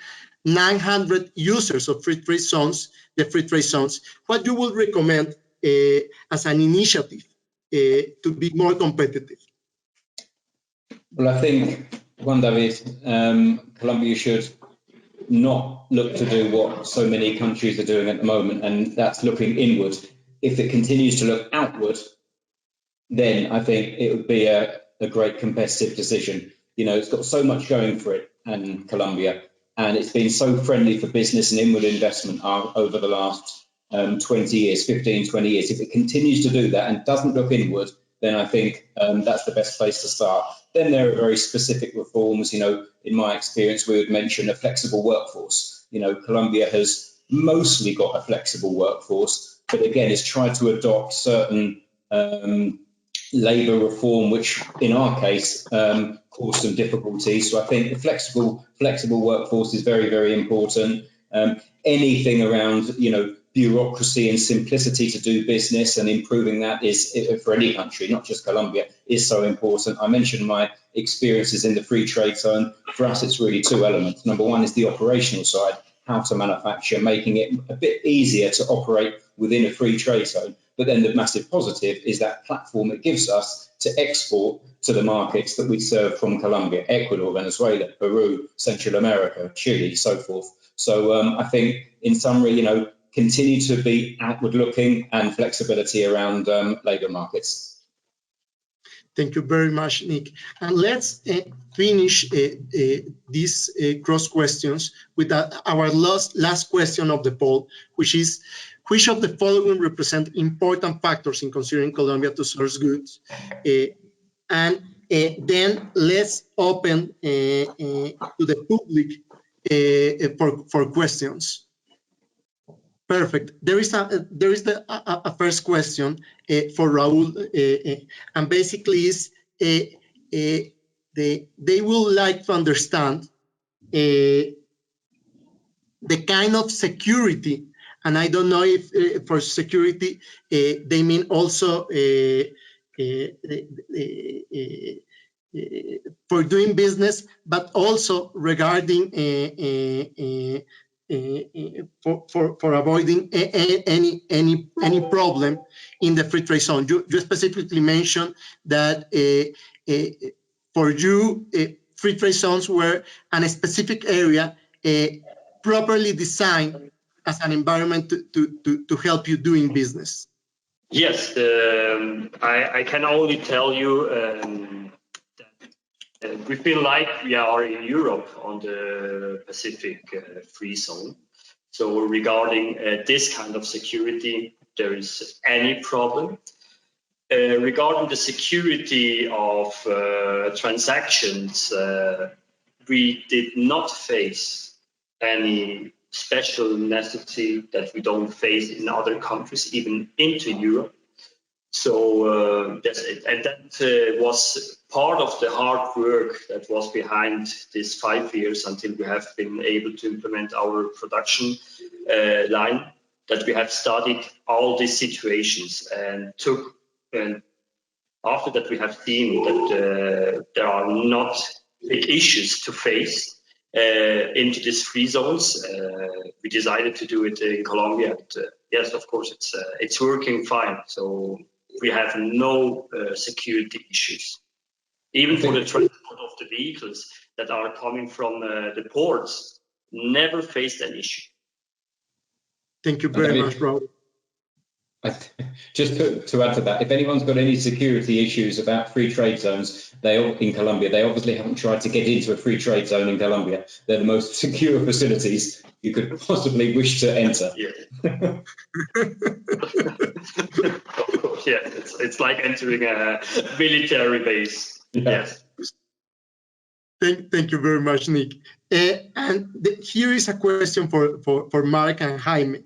900 users of free trade zones, the free trade zones. What you would recommend as an initiative to be more competitive? Well, I think, Juan David, Colombia should not look to do what so many countries are doing at the moment, and that's looking inward. If it continues to look outward, then I think it would be a great competitive decision. You know, it's got so much going for it, and Colombia, and it's been so friendly for business and inward investment over the last 20 years, 15, 20 years. If it continues to do that and doesn't look inward, then I think that's the best place to start. Then there are very specific reforms. You know, in my experience, we would mention a flexible workforce. You know, Colombia has mostly got a flexible workforce, but again, it's tried to adopt certain labour reform, which in our case caused some difficulties. So I think the flexible workforce is very, very important. Anything around, you know, bureaucracy and simplicity to do business and improving that is, for any country, not just Colombia, is so important. I mentioned my experiences in the free trade zone. For us, it's really two elements. Number one is the operational side, how to manufacture, making it a bit easier to operate within a free trade zone. But then the massive positive is that platform it gives us to export to the markets that we serve from Colombia, Ecuador, Venezuela, Peru, Central America, Chile, so forth. So I think, in summary, you know, continue to be outward looking and flexibility around labour markets. Thank you very much, Nick. And let's finish these cross questions with our last question of the poll, which is, which of the following represent important factors in considering Colombia to source goods? And then let's open to the public for questions. Perfect. There is a first question for Raul, and basically is they would like to understand the kind of security, and I don't know if for security they mean also for doing business, but also regarding for avoiding any problem in the free trade zone. You specifically mentioned that for you, free trade zones were in a specific area properly designed as an environment to help you doing business. Yes, I can only tell you that we feel like we are in Europe on the Pacific free zone. So regarding this kind of security, there is any problem. Regarding the security of transactions, we did not face any special necessity that we don't face in other countries, even into Europe. So that's it. And that was part of the hard work that was behind these 5 years until we have been able to implement our production line, that we have studied all these situations and after that we have seen that there are not big issues to face into these free zones. We decided to do it in Colombia. And, yes, of course, it's working fine. So we have no security issues. Even for the transport of the vehicles that are coming from the ports, never faced an issue. Thank you very much, Rob. Just to add to that, if anyone's got any security issues about free trade zones, in Colombia, they obviously haven't tried to get into a free trade zone in Colombia. They're the most secure facilities you could possibly wish to enter. Yeah. Yeah, it's like entering a military base. Yeah. Yes. Thank you very much, Nick. And here is a question for Mark and Jaime.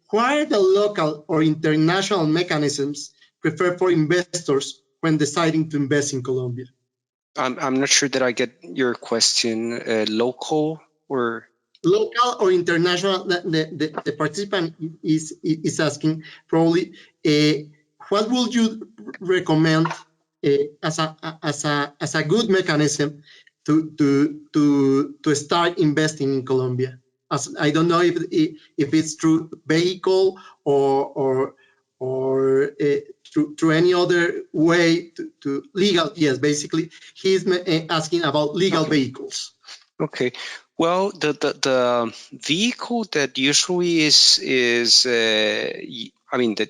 Why are the local or international mechanisms preferred for investors when deciding to invest in Colombia? I'm not sure that I get your question. Local or? Local or international, the participant is asking probably, what would you recommend as a good mechanism to start investing in Colombia? As I don't know if it's through vehicle or through any other way to legal. Yes, basically he's asking about legal vehicles. Okay. Well, the vehicle that usually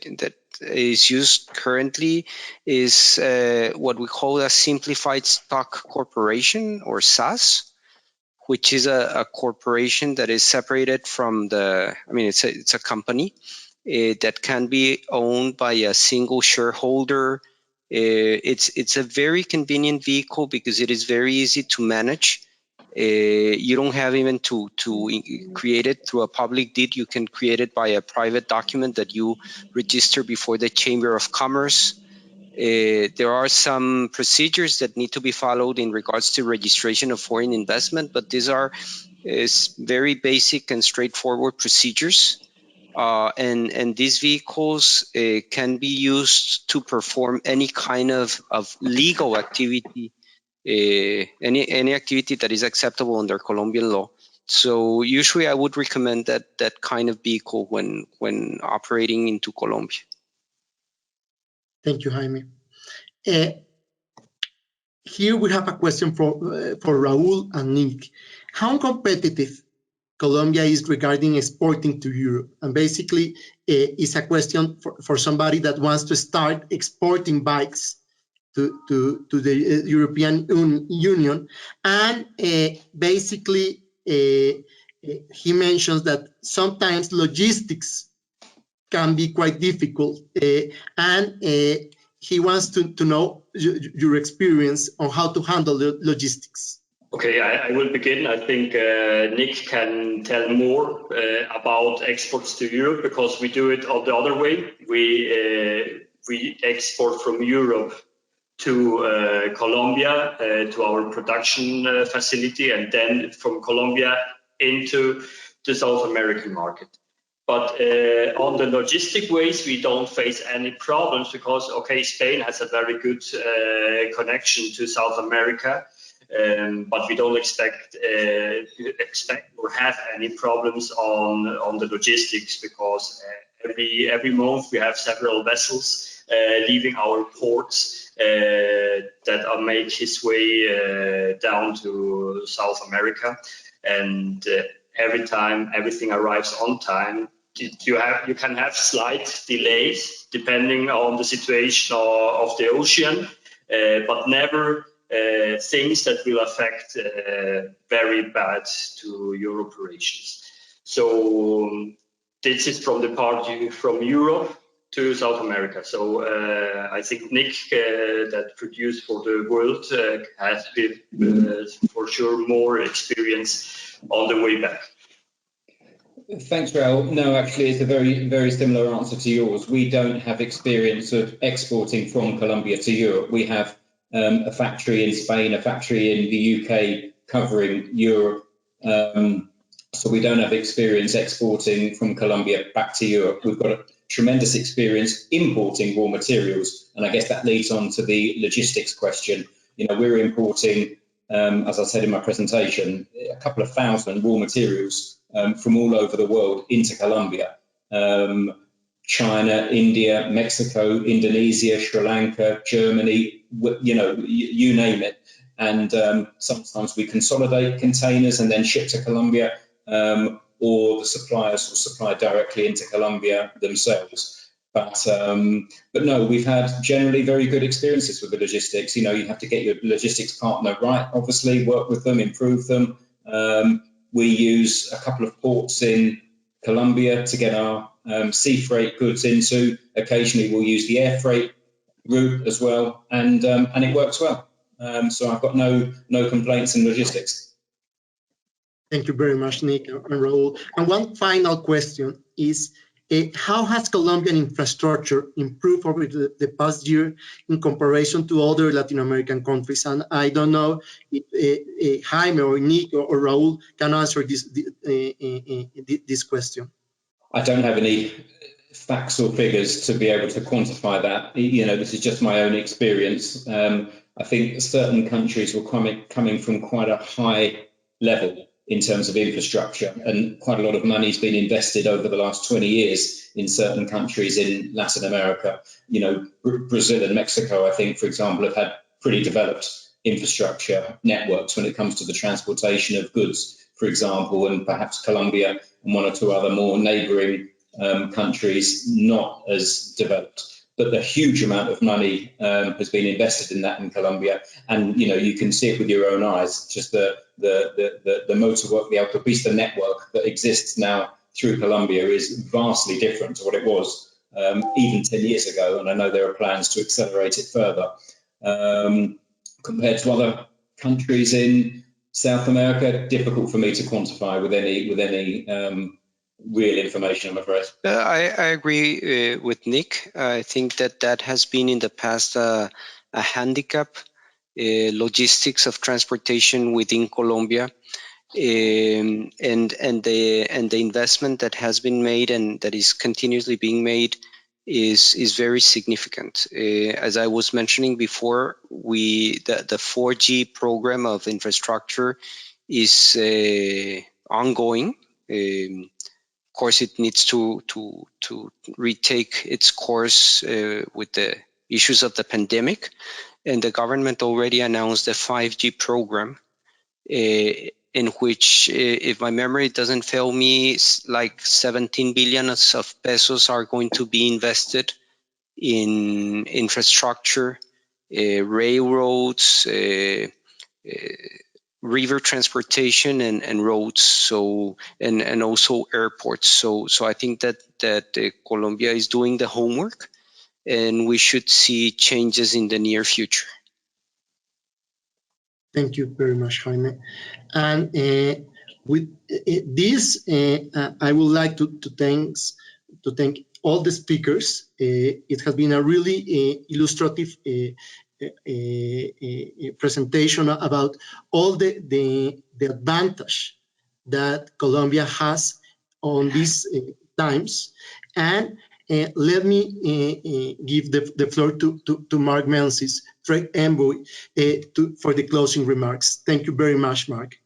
that is used currently is what we call a simplified stock corporation, or SAS, which is a corporation that is separated from it's a company that can be owned by a single shareholder. It's a very convenient vehicle because it is very easy to manage. You don't have even to create it through a public deed. You can create it by a private document that you register before the Chamber of Commerce. There are some procedures that need to be followed in regards to registration of foreign investment, but these are very basic and straightforward procedures. And these vehicles can be used to perform any kind of legal activity, any activity that is acceptable under Colombian law. So usually I would recommend that kind of vehicle when operating into Colombia. Thank you, Jaime. Here we have a question for Raul and Nick. How competitive Colombia is regarding exporting to Europe? And basically, it's a question for somebody that wants to start exporting bikes to the European Union. And basically, he mentions that sometimes logistics can be quite difficult. And he wants to know your experience on how to handle the logistics. Okay, I will begin. I think Nick can tell more about exports to Europe, because we do it all the other way. We export from Europe to Colombia, to our production facility, and then from Colombia into the South American market. But on the logistic ways, we don't face any problems because, okay, Spain has a very good connection to South America, but we don't expect or have any problems on the logistics, because every month we have several vessels leaving our ports that are make his way down to South America, and every time everything arrives on time. You can have slight delays depending on the situation of the ocean, but never things that will affect very bad to your operations. So this is from the part from Europe to South America. So I think Nick, that produced for the world, has been for sure more experience on the way back. Thanks, Raul. No, actually, it's a very, very similar answer to yours. We don't have experience of exporting from Colombia to Europe. We have a factory in Spain, a factory in the UK covering Europe. So we don't have experience exporting from Colombia back to Europe. We've got a tremendous experience importing raw materials. And I guess that leads on to the logistics question. You know, we're importing, as I said in my presentation, a couple of thousand raw materials from all over the world into Colombia. China, India, Mexico, Indonesia, Sri Lanka, Germany, you name it. And sometimes we consolidate containers and then ship to Colombia, or the suppliers will supply directly into Colombia themselves. But no, we've had generally very good experiences with the logistics. You know, you have to get your logistics partner right, obviously, work with them, improve them. We use a couple of ports in Colombia to get our sea freight goods into. Occasionally we'll use the air freight route as well, and it works well. So I've got no complaints in logistics. Thank you very much, Nick and Raul. And one final question is, how has Colombian infrastructure improved over the past year in comparison to other Latin American countries? And I don't know if Jaime or Nick or Raul can answer this question. I don't have any facts or figures to be able to quantify that. You know, this is just my own experience. I think certain countries were coming from quite a high level in terms of infrastructure, and quite a lot of money has been invested over the last 20 years in certain countries in Latin America. You know, Brazil and Mexico, I think, for example, have had pretty developed infrastructure networks when it comes to the transportation of goods, for example, and perhaps Colombia and one or two other more neighboring countries not as developed. But the huge amount of money has been invested in that in Colombia, and you know, you can see it with your own eyes. Just the motorway, the autopista network that exists now through Colombia is vastly different to what it was even 10 years ago, and I know there are plans to accelerate it further. Compared to other countries in South America, difficult for me to quantify with any real information, I'm afraid. I agree with Nick. I think that has been in the past a handicap, logistics of transportation within Colombia, and the investment that has been made and that is continuously being made is very significant. As I was mentioning before, the 4G program of infrastructure is ongoing. Of course, it needs to retake its course with the issues of the pandemic, and the government already announced the 5G program, in which, if my memory doesn't fail me, like 17 billion of pesos are going to be invested in infrastructure, railroads, river transportation and roads, so and also airports. So I think that Colombia is doing the homework, and we should see changes in the near future. Thank you very much, Jaime. And with this, I would like to thank all the speakers. It has been a really illustrative presentation about all the advantage that Colombia has on these times. And let me give the floor to Mark Menzies, Trade Envoy, for the closing remarks. Thank you very much, Mark.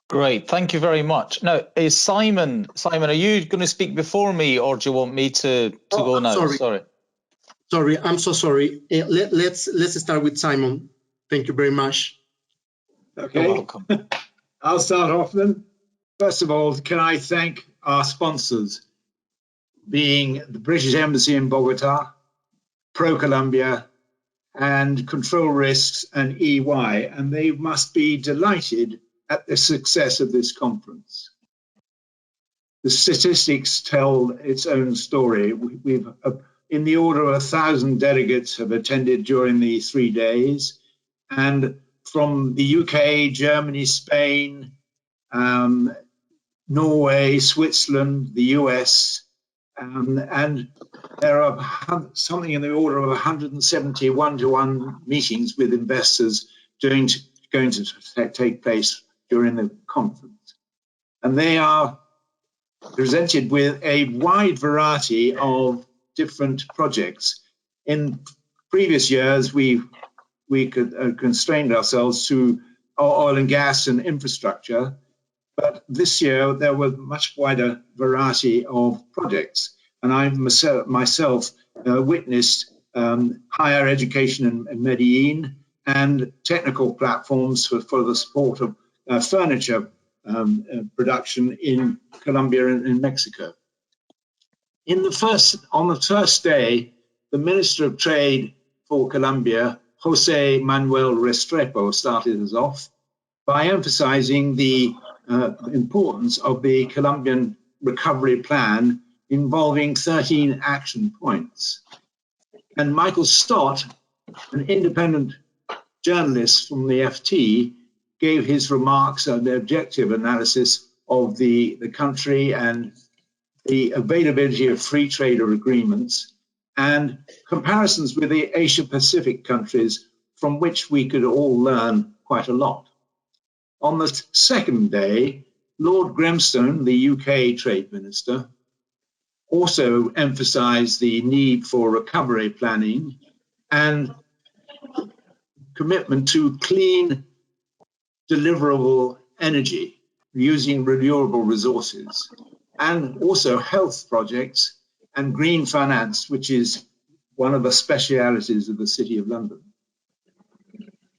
Great, thank you very much. Now, is Simon, are you going to speak before me, or do you want me to go now? Sorry, I'm so sorry. Let's start with Simon. Thank you very much. Okay. You're welcome. I'll start off then. First of all, can I thank our sponsors, being the British Embassy in Bogota, Pro-Colombia, and Control Risks and EY, and they must be delighted at the success of this conference. The statistics tell its own story. We've in the order of 1,000 delegates have attended during the 3 days, and from the UK, Germany, Spain, Norway, Switzerland, the US, and there are something in the order of 170 one-to-one meetings with investors going to take place during the conference. And they are presented with a wide variety of different projects. In previous years, we could constrained ourselves to oil and gas and infrastructure, but this year there was much wider variety of projects. And I myself witnessed higher education in Medellin and technical platforms for the support of furniture production in Colombia and in Mexico. On the first day, the Minister of Trade for Colombia, Jose Manuel Restrepo, started us off by emphasizing the importance of the Colombian recovery plan involving 13 action points. And Michael Stott, an independent journalist from the FT, gave his remarks on the objective analysis of the country and the availability of free trade agreements and comparisons with the Asia Pacific countries from which we could all learn quite a lot. On the second day, Lord Grimstone, the UK Trade Minister, also emphasized the need for recovery planning and commitment to clean, deliverable energy using renewable resources, and also health projects and green finance, which is one of the specialities of the City of London.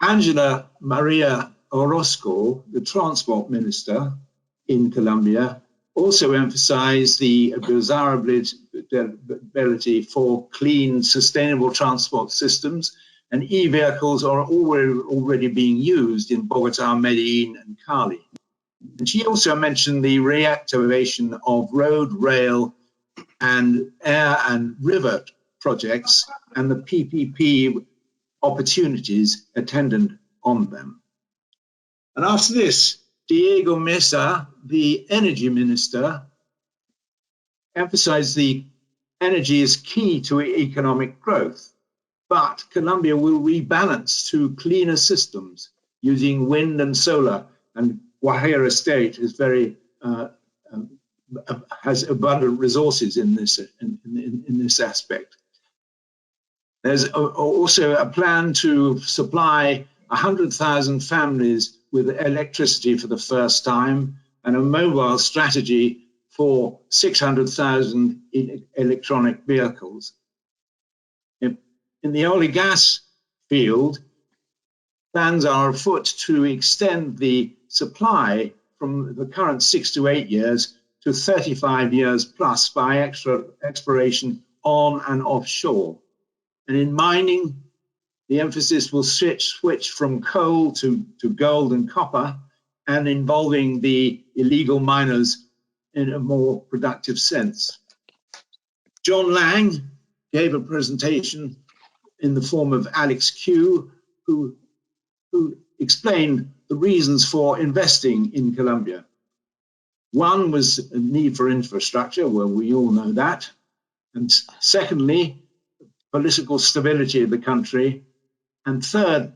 Angela Maria Orozco, the Transport Minister in Colombia, also emphasized the desirability for clean, sustainable transport systems, and e-vehicles are already being used in Bogota, Medellin, and Cali. And she also mentioned the reactivation of road, rail, and air and river projects and the PPP opportunities attendant on them. And after this, Diego Mesa, the energy minister, emphasized the energy is key to economic growth, but Colombia will rebalance to cleaner systems using wind and solar, and Guajira State is has abundant resources in this aspect. There's also a plan to supply 100,000 families with electricity for the first time, and a mobile strategy for 600,000 electronic vehicles. In the oil and gas field, plans are afoot to extend the supply from the current 6 to 8 years to 35 years plus by exploration on and offshore. And in mining, the emphasis will switch from coal to gold and copper, and involving the illegal miners in a more productive sense. John Lang gave a presentation in the form of Alex Q, who explained the reasons for investing in Colombia. One was a need for infrastructure, well, we all know that. And secondly, political stability of the country. And third,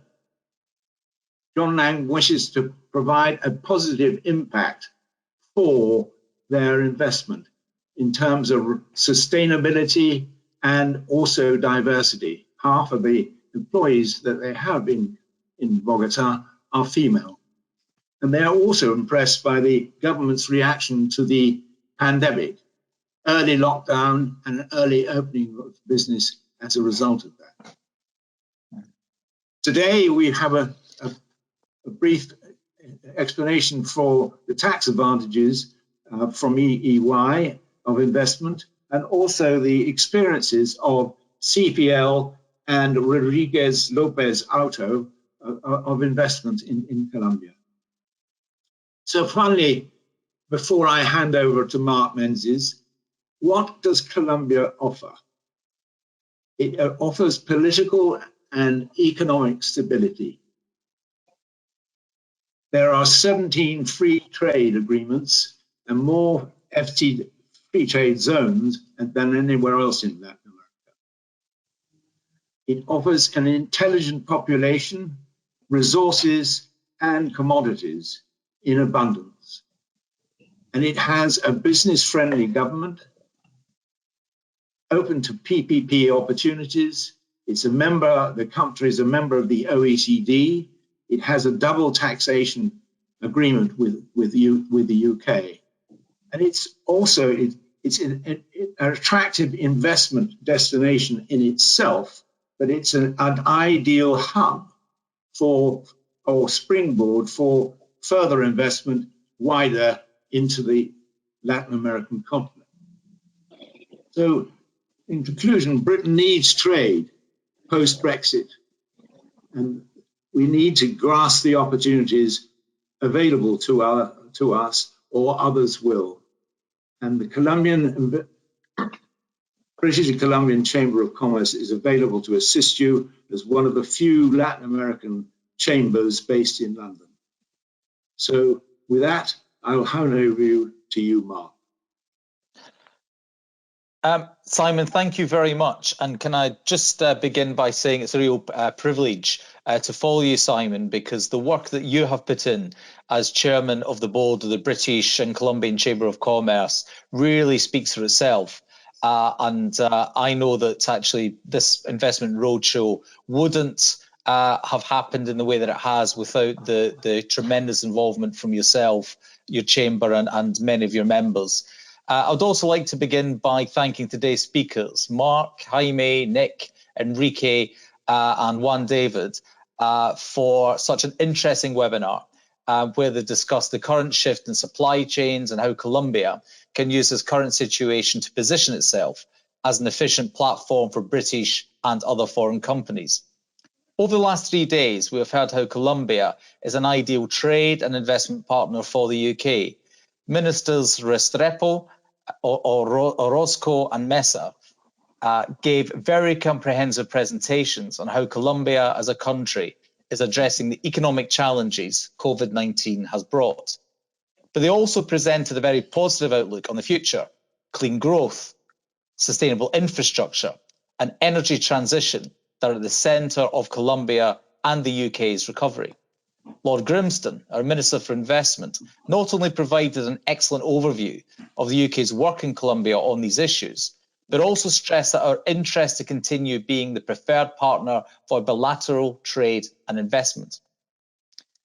John Lang wishes to provide a positive impact for their investment in terms of sustainability and also diversity. Half of the employees that they have in Bogota are female. And they are also impressed by the government's reaction to the pandemic, early lockdown and early opening of business as a result of that. Today, we have a brief explanation for the tax advantages from EY of investment, and also the experiences of CPL and Rodriguez Lopez Auto of investment in Colombia. So finally, before I hand over to Mark Menzies, what does Colombia offer? It offers political and economic stability. There are 17 free trade agreements and more FTA free trade zones than anywhere else in Latin America. It offers an intelligent population, resources, and commodities in abundance. And it has a business-friendly government, open to PPP opportunities. The country is a member of the OECD. It has a double taxation agreement with the UK. And it's also, it's an attractive investment destination in itself, but it's an ideal hub or springboard for further investment wider into the Latin American continent. So in conclusion, Britain needs trade post-Brexit, and we need to grasp the opportunities available to us, or others will. And the British and Colombian Chamber of Commerce is available to assist you as one of the few Latin American chambers based in London. So with that, I'll hand over to you, Mark. Simon, thank you very much. And can I just begin by saying it's a real privilege to follow you, Simon, because the work that you have put in as chairman of the board of the British and Colombian Chamber of Commerce really speaks for itself. I know that actually this investment roadshow wouldn't have happened in the way that it has without the tremendous involvement from yourself, your chamber, and many of your members. I'd also like to begin by thanking today's speakers, Mark, Jaime, Nick, Enrique, and Juan David, for such an interesting webinar where they discussed the current shift in supply chains and how Colombia can use this current situation to position itself as an efficient platform for British and other foreign companies. Over the last 3 days, we have heard how Colombia is an ideal trade and investment partner for the UK. Ministers Restrepo, Orozco and Mesa gave very comprehensive presentations on how Colombia as a country is addressing the economic challenges COVID-19 has brought. But they also presented a very positive outlook on the future: clean growth, sustainable infrastructure, and energy transition that are at the centre of Colombia and the UK's recovery. Lord Grimston, our Minister for Investment, not only provided an excellent overview of the UK's work in Colombia on these issues, but also stressed that our interest to continue being the preferred partner for bilateral trade and investment.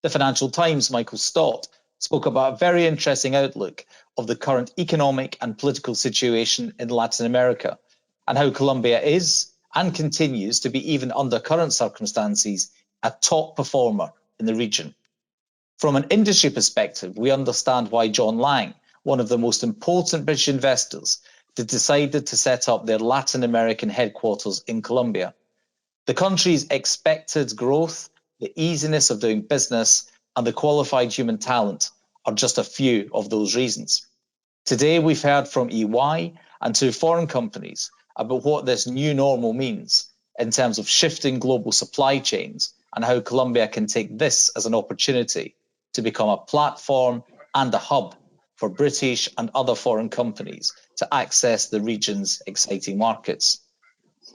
The Financial Times' Michael Stott spoke about a very interesting outlook of the current economic and political situation in Latin America, and how Colombia is and continues to be, even under current circumstances, a top performer in the region. From an industry perspective, we understand why John Lang, one of the most important British investors, decided to set up their Latin American headquarters in Colombia. The country's expected growth, the easiness of doing business, and the qualified human talent are just a few of those reasons. Today, we've heard from EY and 2 foreign companies about what this new normal means in terms of shifting global supply chains and how Colombia can take this as an opportunity to become a platform and a hub for British and other foreign companies to access the region's exciting markets.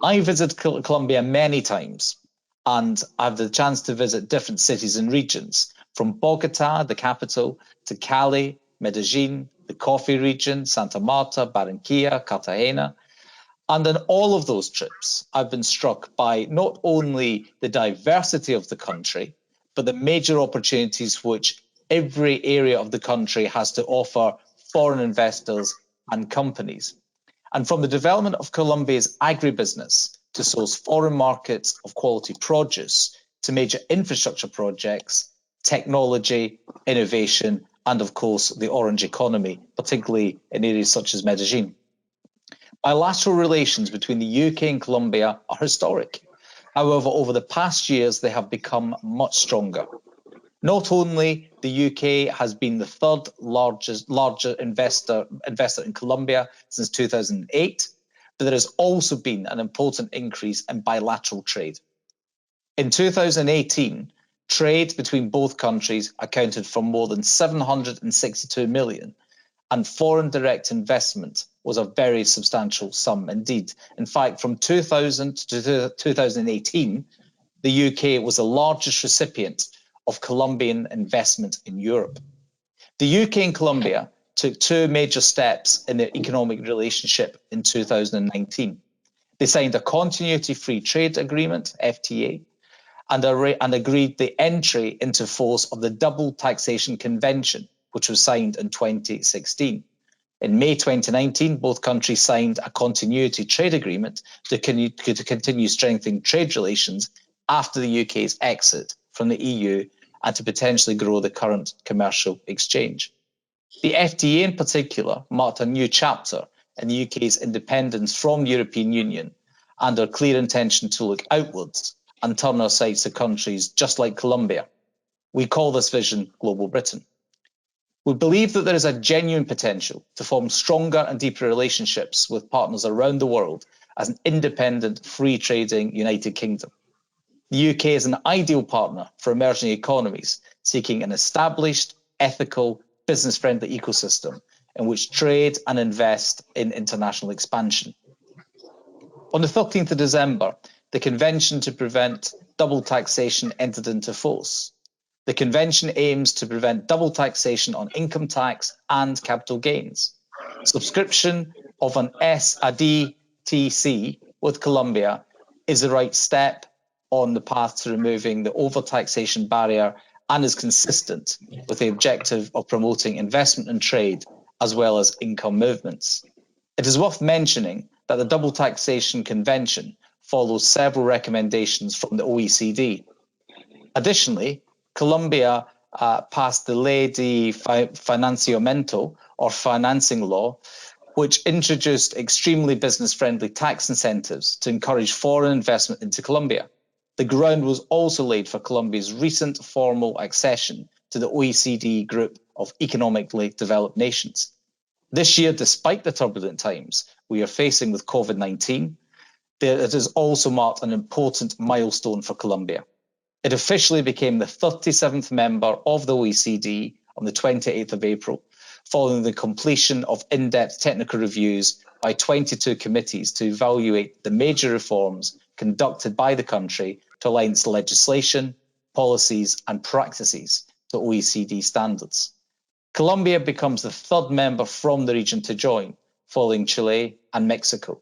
I visited Colombia many times, and I've the chance to visit different cities and regions, from Bogota, the capital, to Cali, Medellin, the coffee region, Santa Marta, Barranquilla, Cartagena. And in all of those trips, I've been struck by not only the diversity of the country, but the major opportunities which every area of the country has to offer foreign investors and companies. And from the development of Colombia's agribusiness to source foreign markets of quality produce, to major infrastructure projects, technology, innovation, and of course, the orange economy, particularly in areas such as Medellin. Bilateral relations between the UK and Colombia are historic. However, over the past years, they have become much stronger. Not only the UK has been the third largest investor in Colombia since 2008, but there has also been an important increase in bilateral trade. In 2018, trade between both countries accounted for more than 762 million, and foreign direct investment was a very substantial sum indeed. In fact, from 2000 to 2018, the UK was the largest recipient of Colombian investment in Europe. The UK and Colombia took 2 major steps in their economic relationship in 2019. They signed a continuity free trade agreement, FTA, and agreed the entry into force of the Double Taxation Convention, which was signed in 2016. In May 2019, both countries signed a continuity trade agreement to continue strengthening trade relations after the UK's exit from the EU and to potentially grow the current commercial exchange. The FTA in particular marked a new chapter in the UK's independence from the European Union and our clear intention to look outwards and turn our sights to countries just like Colombia. We call this vision Global Britain. We believe that there is a genuine potential to form stronger and deeper relationships with partners around the world as an independent, free-trading United Kingdom. The UK is an ideal partner for emerging economies seeking an established, ethical, business-friendly ecosystem in which trade and invest in international expansion. On the 13th of December, the Convention to Prevent Double Taxation entered into force. The Convention aims to prevent double taxation on income tax and capital gains. Subscription of an SADTC with Colombia is the right step on the path to removing the overtaxation barrier and is consistent with the objective of promoting investment and trade as well as income movements. It is worth mentioning that the Double Taxation Convention follows several recommendations from the OECD. Additionally, Colombia passed the Ley de Financiamiento, or financing law, which introduced extremely business-friendly tax incentives to encourage foreign investment into Colombia. The ground was also laid for Colombia's recent formal accession to the OECD group of economically developed nations. This year, despite the turbulent times we are facing with COVID-19, it has also marked an important milestone for Colombia. It officially became the 37th member of the OECD on the 28th of April, following the completion of in-depth technical reviews by 22 committees to evaluate the major reforms conducted by the country to align its legislation, policies, and practices to OECD standards. Colombia becomes the third member from the region to join, following Chile and Mexico.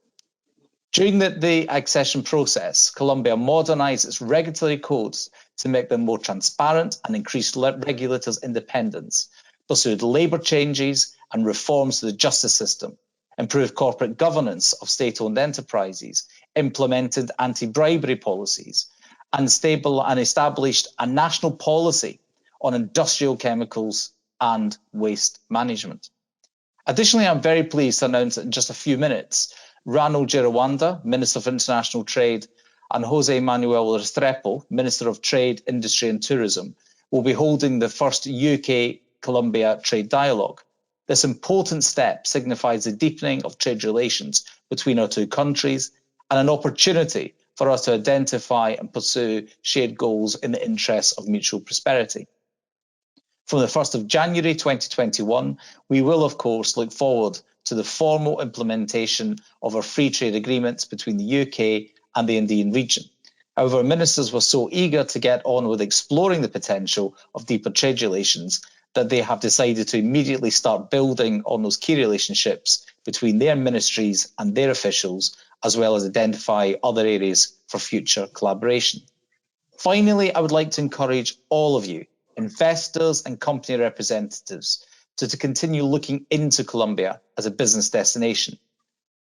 During the accession process, Colombia modernized its regulatory codes to make them more transparent and increase regulators' independence, pursued labor changes and reforms to the justice system, improved corporate governance of state-owned enterprises, implemented anti-bribery policies, and established a national policy on industrial chemicals and waste management. Additionally, I'm very pleased to announce that in just a few minutes, Rano Girawanda, Minister of International Trade, and Jose Manuel Restrepo, Minister of Trade, Industry and Tourism, will be holding the first UK-Colombia trade dialogue. This important step signifies the deepening of trade relations between our two countries and an opportunity for us to identify and pursue shared goals in the interests of mutual prosperity. From the 1st of January 2021, we will, of course, look forward to the formal implementation of our free trade agreements between the UK and the Andean region. However, ministers were so eager to get on with exploring the potential of deeper trade relations that they have decided to immediately start building on those key relationships between their ministries and their officials, as well as identify other areas for future collaboration. Finally, I would like to encourage all of you, investors and company representatives, to continue looking into Colombia as a business destination.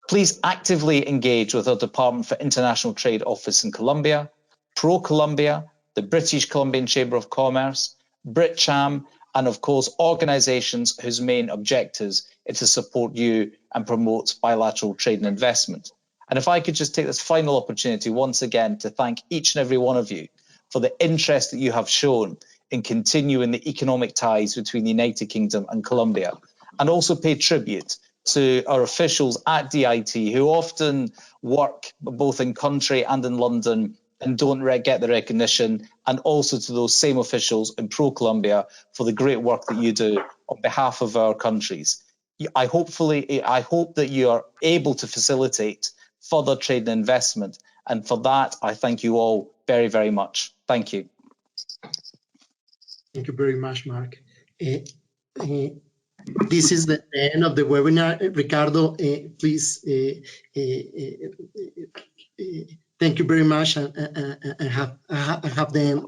Please actively engage with our Department for International Trade office in Colombia, Pro-Colombia, the British Colombian Chamber of Commerce, BritCham, and of course, organisations whose main objectives is to support you and promote bilateral trade and investment. And if I could just take this final opportunity once again to thank each and every one of you for the interest that you have shown in continuing the economic ties between the United Kingdom and Colombia, and also pay tribute to our officials at DIT who often work both in country and in London and don't get the recognition, and also to those same officials in Pro-Colombia for the great work that you do on behalf of our countries. I hope that you are able to facilitate further trade and investment, and for that I thank you all very, very much. Thank you. Thank you very much, Mark. This is the end of the webinar. Ricardo, please, thank you very much, and have the end.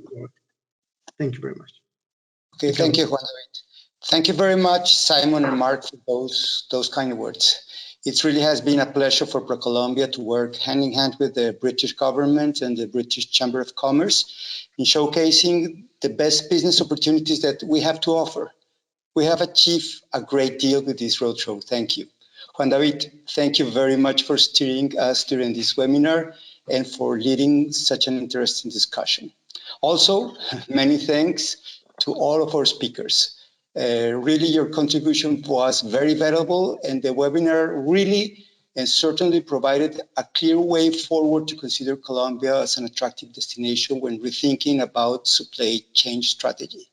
Thank you very much. Okay, Ricardo. thank you, Juan David. Thank you very much, Simon and Mark, for those kind words. It really has been a pleasure for ProColombia to work hand in hand with the British government and the British Chamber of Commerce in showcasing the best business opportunities that we have to offer. We have achieved a great deal with this roadshow. Thank you. Juan David, thank you very much for steering us during this webinar and for leading such an interesting discussion. Also, many thanks to all of our speakers. Really, your contribution was very valuable, and the webinar really and certainly provided a clear way forward to consider Colombia as an attractive destination when rethinking about supply chain strategy.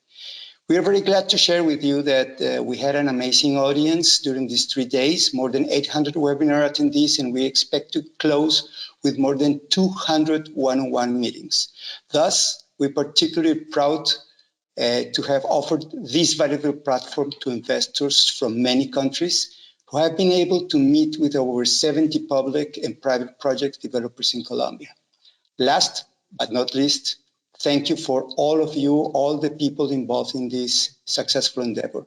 We are very glad to share with you that we had an amazing audience during these 3 days, more than 800 webinar attendees, and we expect to close with more than 200 one-on-one meetings. Thus, we're particularly proud to have offered this valuable platform to investors from many countries who have been able to meet with over 70 public and private project developers in Colombia. Last but not least, thank you for all of you, all the people involved in this successful endeavor.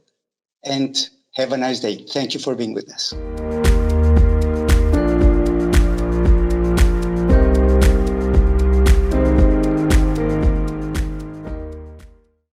And have a nice day. Thank you for being with us.